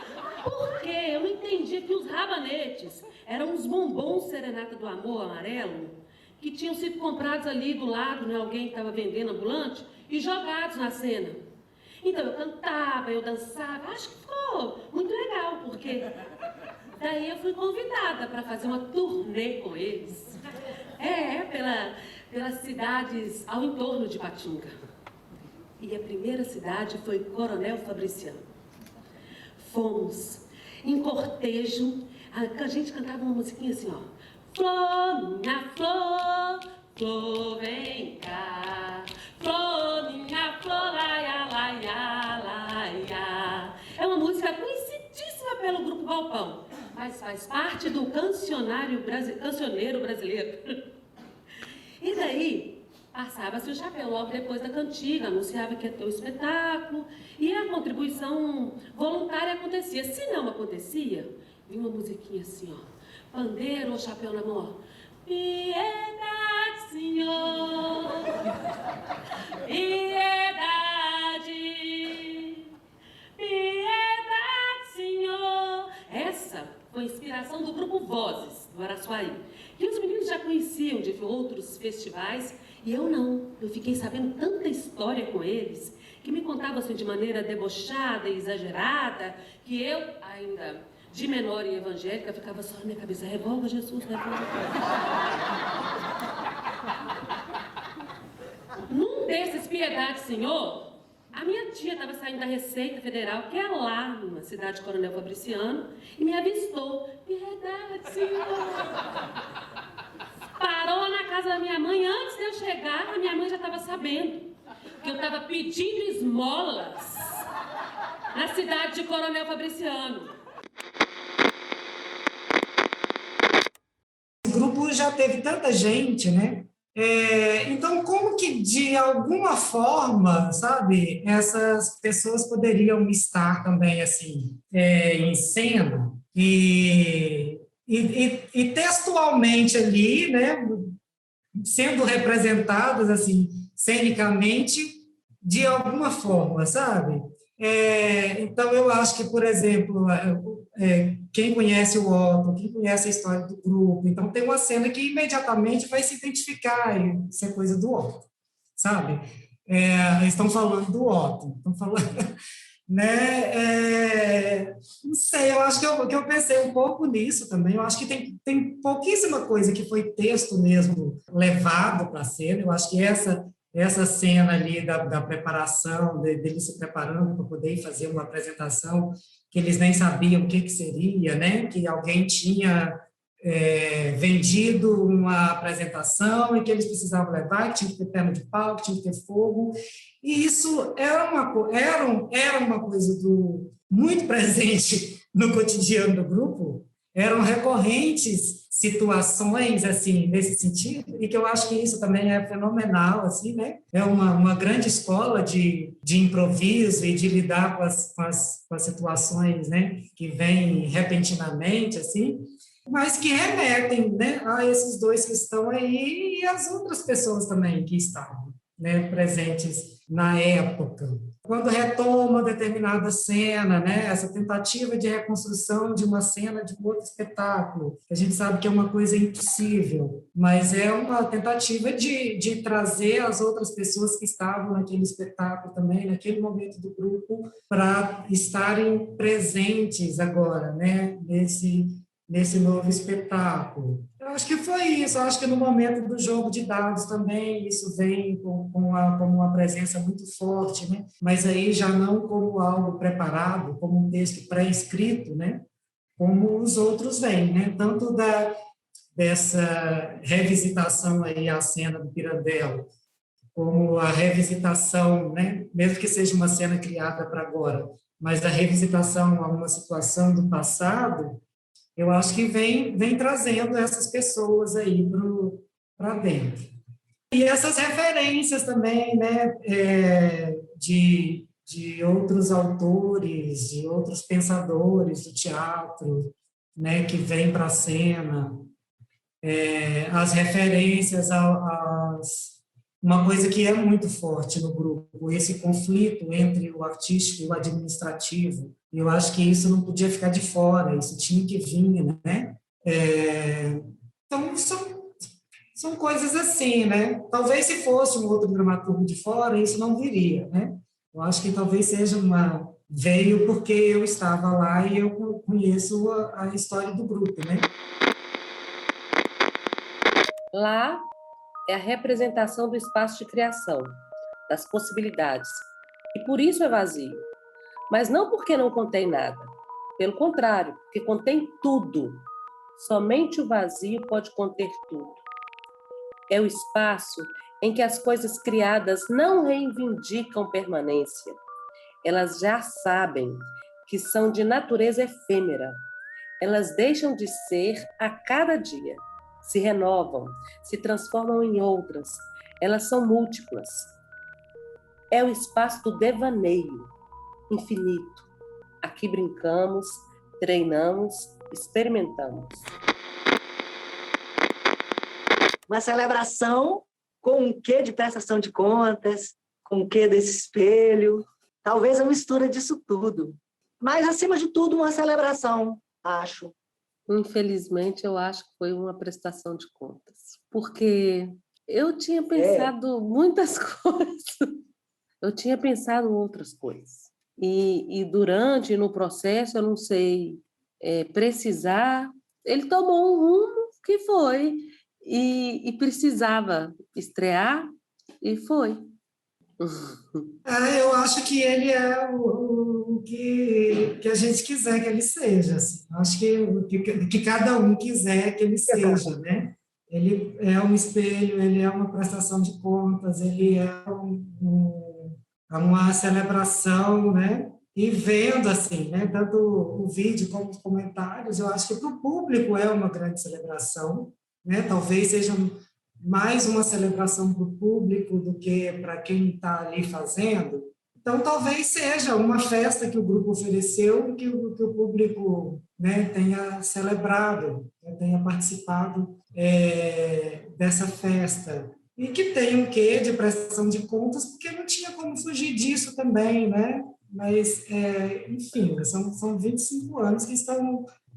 [SPEAKER 1] Por quê? Eu não entendia que os rabanetes eram uns bombons Serenata do Amor amarelo, que tinham sido comprados ali do lado, né? Alguém estava vendendo ambulante, e jogados na cena. Então eu cantava, eu dançava, acho que ficou muito legal, porque daí eu fui convidada para fazer uma turnê com eles. Pelas cidades ao entorno de Patinga. E a primeira cidade foi Coronel Fabriciano. Fomos em cortejo, a gente cantava uma musiquinha assim, ó. Flor, minha flor, flor, vem cá. Flor, minha flor, laia, laia, laia. É uma música conhecidíssima pelo Grupo Galpão, mas faz parte do cancioneiro brasileiro. E daí, passava-se o chapéu logo depois da cantiga, anunciava que ia ter o espetáculo, e a contribuição voluntária acontecia. Se não acontecia, vinha uma musiquinha assim, ó. Pandeiro ou chapéu na mão, ó. Piedade, Senhor, piedade, piedade, Senhor. Essa foi a inspiração do Grupo Vozes, do Araçuaí, que os meninos já conheciam de outros festivais, e eu não. Eu fiquei sabendo tanta história com eles, que me contavam assim de maneira debochada e exagerada, que eu ainda de menor e evangélica, ficava só na minha cabeça, revoga Jesus, revoga. Num desses, Piedade, Senhor, a minha tia estava saindo da Receita Federal, que é lá, numa cidade de Coronel Fabriciano, e me avistou. Piedade, Senhor. Parou lá na casa da minha mãe, antes de eu chegar, a minha mãe já estava sabendo que eu estava pedindo esmolas na cidade de Coronel Fabriciano.
[SPEAKER 3] O grupo já teve tanta gente, né? Então, como que, de alguma forma, sabe, essas pessoas poderiam estar também, assim, em cena e textualmente ali, né, sendo representadas, assim, cenicamente, de alguma forma, sabe? Então, eu acho que, por exemplo, quem conhece o Otto, quem conhece a história do grupo, então tem uma cena que imediatamente vai se identificar, e isso é coisa do Otto, sabe? Eles estão falando do Otto, estão falando, né? Não sei, eu acho que eu pensei um pouco nisso também, eu acho que tem pouquíssima coisa que foi texto mesmo levado para a cena, eu acho que essa cena ali da preparação, deles se preparando para poder fazer uma apresentação, que eles nem sabiam o que seria, né? Que alguém tinha vendido uma apresentação e que eles precisavam levar, que tinha que ter perna de pau, que tinha que ter fogo. E isso era uma coisa muito presente no cotidiano do grupo, eram recorrentes situações, assim, nesse sentido, e que eu acho que isso também é fenomenal, assim, né? É uma grande escola de improviso e de lidar com as situações, né? Que vêm repentinamente, assim, mas que remetem, né, a esses dois que estão aí e as outras pessoas também que estavam, né, presentes na época. Quando retoma determinada cena, né, essa tentativa de reconstrução de uma cena de um outro espetáculo, a gente sabe que é uma coisa impossível, mas é uma tentativa de trazer as outras pessoas que estavam naquele espetáculo também, naquele momento do grupo, para estarem presentes agora, né, nesse novo espetáculo. Eu acho que foi isso, eu acho que no momento do jogo de dados também isso vem como uma presença muito forte, né? Mas aí já não como algo preparado, como um texto pré-escrito, né? Como os outros vêm, né? Tanto dessa revisitação aí à cena do Pirandello, como a revisitação, né? Mesmo que seja uma cena criada para agora, mas a revisitação a uma situação do passado, eu acho que vem trazendo essas pessoas aí para dentro. E essas referências também, né, de outros autores, de outros pensadores do teatro, né, que vêm para a cena, as referências uma coisa que é muito forte no grupo, esse conflito entre o artístico e o administrativo. E eu acho que isso não podia ficar de fora, isso tinha que vir, né? Então, são coisas assim, né? Talvez se fosse um outro dramaturgo de fora, isso não viria, né? Eu acho que talvez seja veio porque eu estava lá e eu conheço a história do grupo, né?
[SPEAKER 5] Lá é a representação do espaço de criação, das possibilidades. E por isso é vazio. Mas não porque não contém nada. Pelo contrário, porque contém tudo. Somente o vazio pode conter tudo. É o espaço em que as coisas criadas não reivindicam permanência. Elas já sabem que são de natureza efêmera. Elas deixam de ser a cada dia. Se renovam, se transformam em outras. Elas são múltiplas. É o espaço do devaneio, infinito. Aqui brincamos, treinamos, experimentamos.
[SPEAKER 2] Uma celebração com um quê de prestação de contas, com um quê desse espelho, talvez a mistura disso tudo. Mas, acima de tudo, uma celebração, acho.
[SPEAKER 5] Infelizmente, eu acho que foi uma prestação de contas, porque eu tinha pensado muitas coisas, eu tinha pensado outras coisas. E durante, no processo, eu não sei precisar, ele tomou um rumo que foi, e precisava estrear, e foi.
[SPEAKER 3] Eu acho que ele é o que a gente quiser que ele seja. Assim. Acho que cada um quiser que ele seja, né? Ele é um espelho, ele é uma prestação de contas, ele é uma celebração, né? E vendo assim, né? Tanto o vídeo como os comentários, eu acho que para o público é uma grande celebração, né? Talvez seja mais uma celebração para o público do que para quem está ali fazendo. Então, talvez seja uma festa que o grupo ofereceu que o público, né, tenha celebrado, né, tenha participado dessa festa. E que tem um quê de prestação de contas, porque não tinha como fugir disso também, né? Mas, enfim, são 25 anos que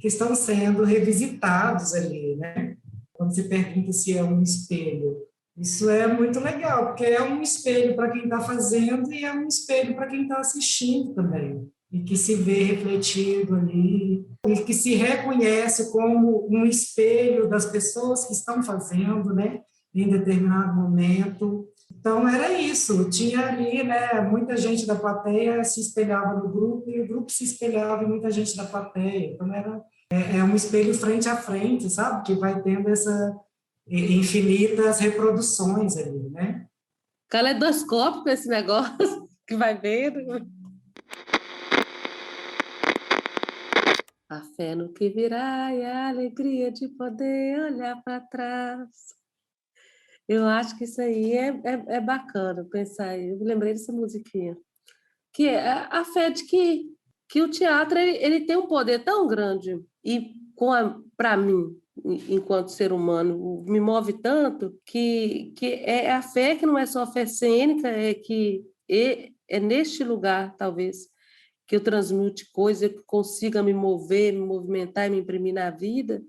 [SPEAKER 3] estão sendo revisitados ali, né? Quando você pergunta se é um espelho. Isso é muito legal, porque é um espelho para quem está fazendo e é um espelho para quem está assistindo também. E que se vê refletido ali, e que se reconhece como um espelho das pessoas que estão fazendo, né, em determinado momento. Então, era isso. Tinha ali, né, muita gente da plateia se espelhava no grupo e o grupo se espelhava em muita gente da plateia. Então, é um espelho frente a frente, sabe? Que vai tendo essa infinitas reproduções ali, né?
[SPEAKER 5] Caleidoscópico esse negócio que vai vendo. A fé no que virá e a alegria de poder olhar para trás. Eu acho que isso aí é bacana pensar. Eu lembrei dessa musiquinha. Que é a fé de que o teatro ele tem um poder tão grande e para mim, enquanto ser humano, me move tanto que é a fé que não é só fé cênica, é neste lugar, talvez, que eu transmute coisa, que consiga me mover, me movimentar e me imprimir na vida,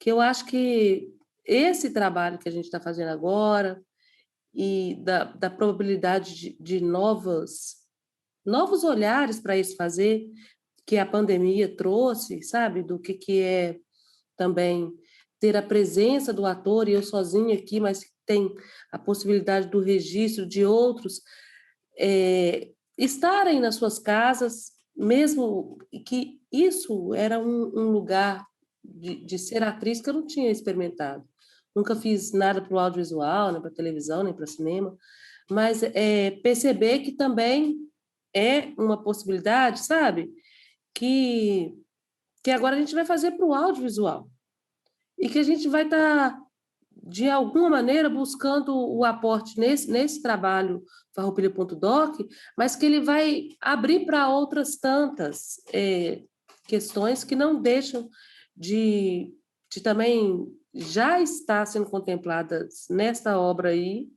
[SPEAKER 5] que eu acho que esse trabalho que a gente está fazendo agora e da probabilidade de novos olhares para isso fazer, que a pandemia trouxe, sabe? Do que é também ter a presença do ator, e eu sozinha aqui, mas tem a possibilidade do registro de outros estarem nas suas casas, mesmo que isso era um lugar de ser atriz que eu não tinha experimentado. Nunca fiz nada para o audiovisual, nem para televisão, nem para cinema, mas perceber que também é uma possibilidade, sabe? Que agora a gente vai fazer para o audiovisual. E que a gente vai estar, de alguma maneira, buscando o aporte nesse trabalho farroupilha.doc, mas que ele vai abrir para outras tantas questões que não deixam de também já estar sendo contempladas nesta obra aí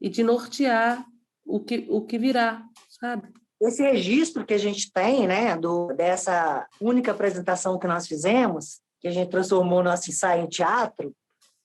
[SPEAKER 5] e de nortear o que virá, sabe?
[SPEAKER 2] Esse registro que a gente tem, né, dessa única apresentação que nós fizemos, que a gente transformou nosso ensaio em teatro,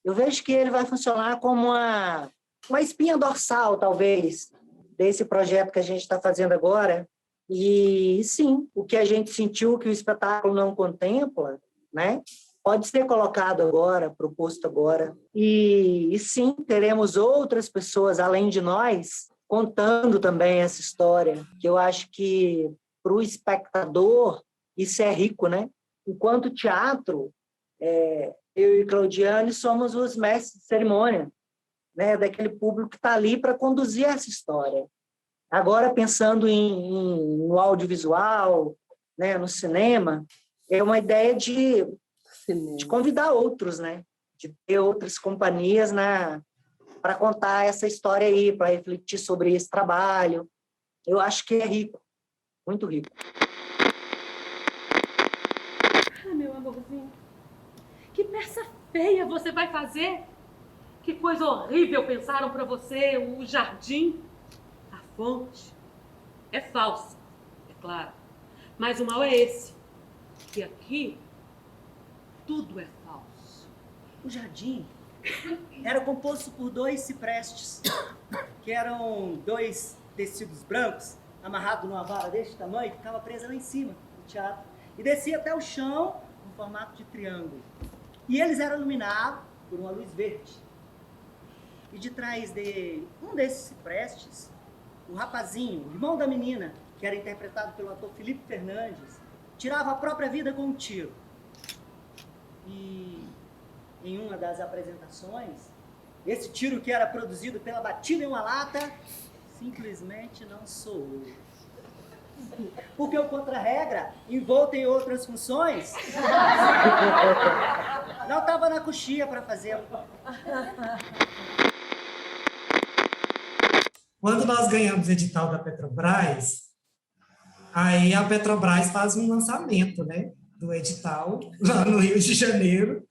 [SPEAKER 2] eu vejo que ele vai funcionar como uma espinha dorsal, talvez, desse projeto que a gente está fazendo agora. E, sim, o que a gente sentiu que o espetáculo não contempla, né, pode ser colocado agora, proposto agora. E sim, teremos outras pessoas, além de nós, contando também essa história, que eu acho que, para o espectador, isso é rico, né? Enquanto teatro, eu e Claudiane somos os mestres de cerimônia, né? Daquele público que está ali para conduzir essa história. Agora, pensando no audiovisual, né? No cinema, é uma ideia de convidar outros, né? De ter outras companhias para contar essa história aí, para refletir sobre esse trabalho. Eu acho que é rico, muito rico.
[SPEAKER 1] Ah, meu amorzinho, que peça feia você vai fazer? Que coisa horrível pensaram para você, o jardim. A fonte é falsa, é claro. Mas o mal é esse, que aqui tudo é falso.
[SPEAKER 6] O jardim era composto por 2 ciprestes, que eram 2 tecidos brancos, amarrados numa vara deste tamanho, que ficava presa lá em cima, no teatro. e descia até o chão no formato de triângulo. E eles eram iluminados por uma luz verde. E de trás de um desses ciprestes, o rapazinho, o irmão da menina, que era interpretado pelo ator Felipe Fernandes, tirava a própria vida com um tiro. E em uma das apresentações, esse tiro que era produzido pela batida em uma lata, simplesmente não soou. Porque o contra-regra, envolto em outras funções, não estava na coxia para fazer.
[SPEAKER 3] Quando nós ganhamos o edital da Petrobras, aí a Petrobras faz um lançamento, né, do edital lá no Rio de Janeiro.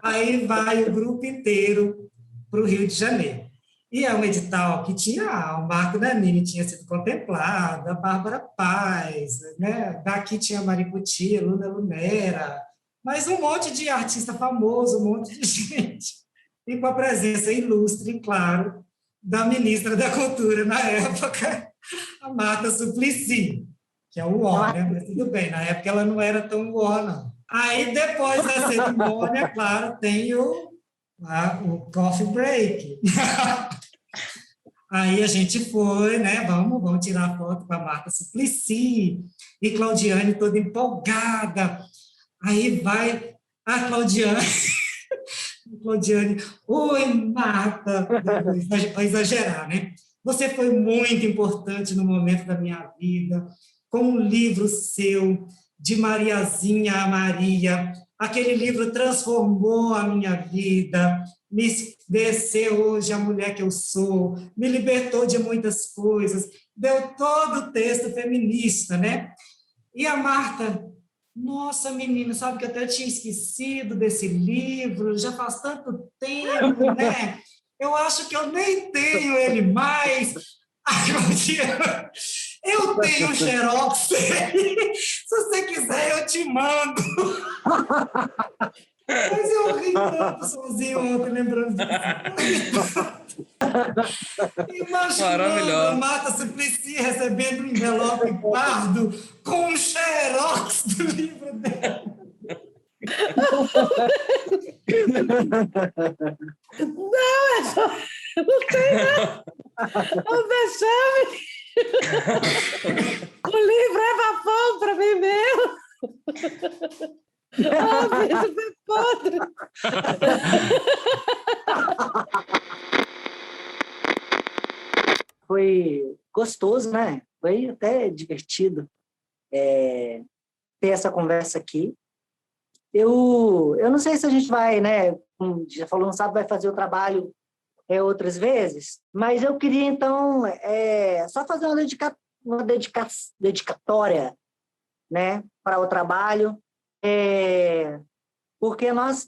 [SPEAKER 3] Aí vai o grupo inteiro para o Rio de Janeiro. E é um edital que tinha o Marco Nanini tinha sido contemplado, a Bárbara Paz, né? Daqui tinha Maricutia, Luna Lunera, mas um monte de artista famoso, um monte de gente. E com a presença ilustre, claro, da ministra da Cultura na época, a Marta Suplicy, que é o ó, né? Mas tudo bem, na época ela não era tão ó, não. Aí, depois da cerimônia, claro, tem o coffee break. Aí a gente foi, né? Vamos tirar foto com a Marta Suplicy, e Claudiane toda empolgada. Aí vai a Claudiane, oi, Marta, vou exagerar, né? Você foi muito importante no momento da minha vida, com um livro seu, de Mariazinha a Maria. Aquele livro transformou a minha vida, me fez ser hoje a mulher que eu sou, me libertou de muitas coisas, deu todo o texto feminista, né? E a Marta, nossa, menina, sabe que eu até tinha esquecido desse livro, já faz tanto tempo, né? Eu acho que eu nem tenho ele mais. Ai, meu Deus, eu tenho um xerox, se você quiser eu te mando. Mas eu ri tanto sozinho ontem, lembrando disso. Imaginando a Marta Suplicy recebendo um envelope pardo com um xerox do livro dela.
[SPEAKER 5] Não tem nada. O vexame. O livro é bafão para mim mesmo. Isso foi podre.
[SPEAKER 2] Foi gostoso, né? Foi até divertido ter essa conversa aqui. Eu não sei se a gente vai, né? Como já falou, não sabe, vai fazer o trabalho outras vezes, mas eu queria, então, só fazer uma dedicatória, né, para o trabalho, porque nós,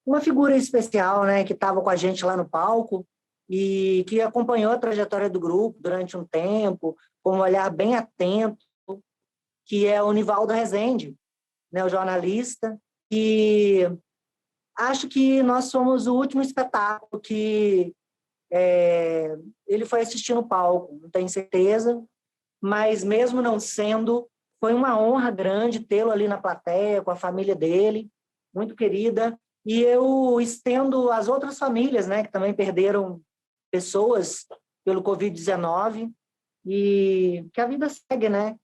[SPEAKER 2] uma figura especial, né, que estava com a gente lá no palco e que acompanhou a trajetória do grupo durante um tempo, com um olhar bem atento, que é o Nivaldo Rezende, né, o jornalista, e acho que nós somos o último espetáculo que ele foi assistir no palco, não tenho certeza, mas mesmo não sendo, foi uma honra grande tê-lo ali na plateia, com a família dele, muito querida, e eu estendo às outras famílias, né, que também perderam pessoas pelo Covid-19, e que a vida segue, né?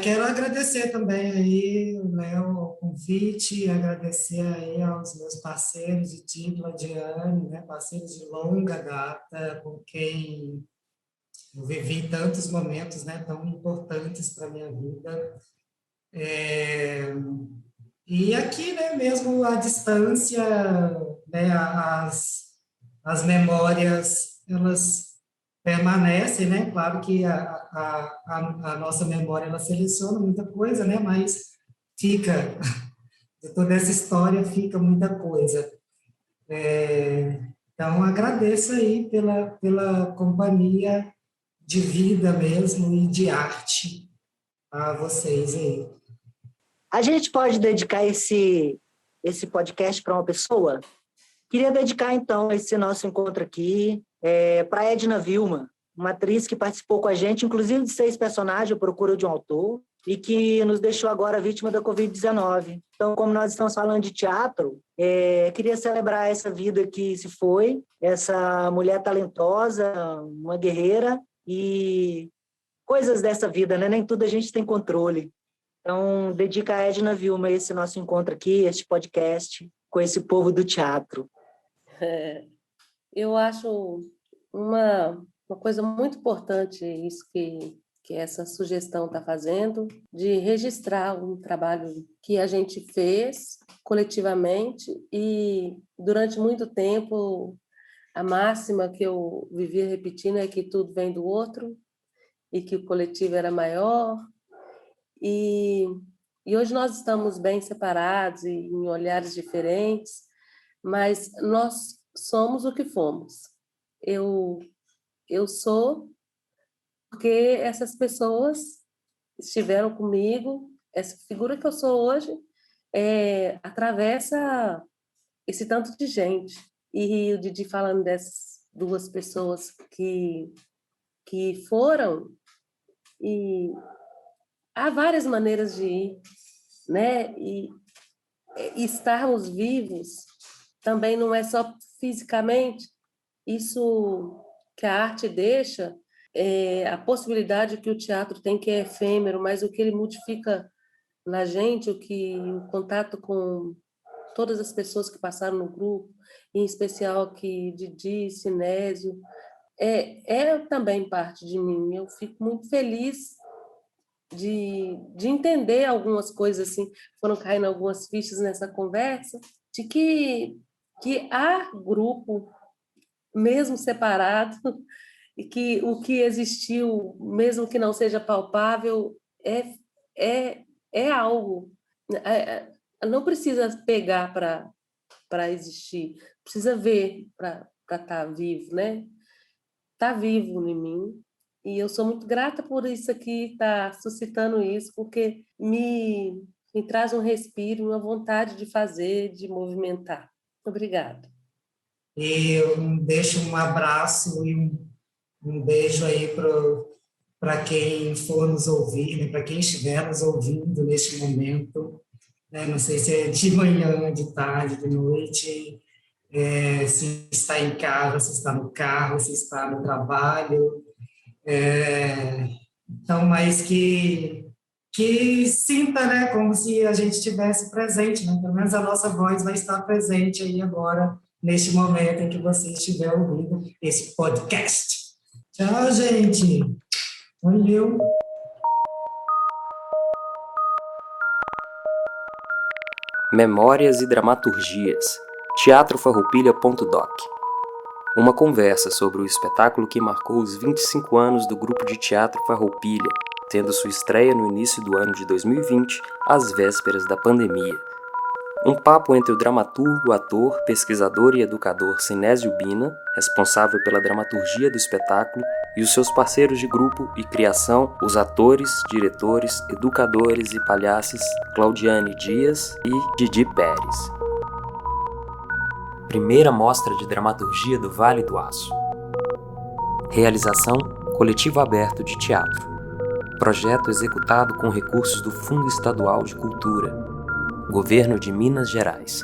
[SPEAKER 3] Quero agradecer também aí, Léo, o convite, agradecer aí aos meus parceiros de Dibla, Diane, né, parceiros de longa data, com quem eu vivi tantos momentos, né, tão importantes para a minha vida. E aqui, né, mesmo à distância, né, as memórias, elas permanecem, né? Claro que a nossa memória, ela seleciona muita coisa, né? Mas fica, de toda essa história, fica muita coisa. Então, agradeço aí pela companhia de vida mesmo e de arte a vocês aí.
[SPEAKER 2] A gente pode dedicar esse podcast para uma pessoa? Queria dedicar, então, esse nosso encontro aqui para Edna Vilma, uma atriz que participou com a gente, inclusive de 6 personagens, O Procura de um Autor, e que nos deixou agora vítima da Covid-19. Então, como nós estamos falando de teatro, queria celebrar essa vida que se foi, essa mulher talentosa, uma guerreira, e coisas dessa vida, né? Nem tudo a gente tem controle. Então, dedica a Edna Vilma esse nosso encontro aqui, este podcast, com esse povo do teatro.
[SPEAKER 5] Eu acho uma coisa muito importante isso que essa sugestão está fazendo, de registrar um trabalho que a gente fez coletivamente, e durante muito tempo a máxima que eu vivia repetindo é que tudo vem do outro e que o coletivo era maior, e hoje nós estamos bem separados e em olhares diferentes, mas nós somos o que fomos. Eu sou porque essas pessoas estiveram comigo, essa figura que eu sou hoje atravessa esse tanto de gente. E o Didi falando dessas duas pessoas que foram, e há várias maneiras de ir, né? E estarmos vivos também não é só fisicamente, isso que a arte deixa, a possibilidade que o teatro tem, que é efêmero, mas o que ele modifica na gente, o contato com todas as pessoas que passaram no grupo, em especial aqui Didi, Sinésio, é também parte de mim. Eu fico muito feliz de entender algumas coisas, assim, foram caindo algumas fichas nessa conversa, de que há grupo, mesmo separado, e que o que existiu, mesmo que não seja palpável, é algo. Não precisa pegar para existir, precisa ver para estar vivo, né? Está vivo em mim, e eu sou muito grata por isso aqui, estar suscitando isso, porque me traz um respiro, uma vontade de fazer, de movimentar. Obrigada.
[SPEAKER 3] E eu deixo um abraço e um beijo aí para quem for nos ouvir, né, para quem estiver nos ouvindo neste momento, né, não sei se é de manhã, de tarde, de noite, se está em casa, se está no carro, se está no trabalho, então, mas que sinta, né, como se a gente estivesse presente, né, pelo menos a nossa voz vai estar presente aí agora, neste momento em que você estiver ouvindo esse podcast. Tchau, gente. Valeu.
[SPEAKER 4] Memórias e Dramaturgias. teatrofarroupilha.doc. Uma conversa sobre o espetáculo que marcou os 25 anos do grupo de teatro Farroupilha, tendo sua estreia no início do ano de 2020, às vésperas da pandemia. Um papo entre o dramaturgo, ator, pesquisador e educador Sinésio Bina, responsável pela dramaturgia do espetáculo, e os seus parceiros de grupo e criação, os atores, diretores, educadores e palhaços Claudiane Dias e Didi Pérez. Primeira Mostra de Dramaturgia do Vale do Aço. Realização: Coletivo Aberto de Teatro. Projeto executado com recursos do Fundo Estadual de Cultura, Governo de Minas Gerais.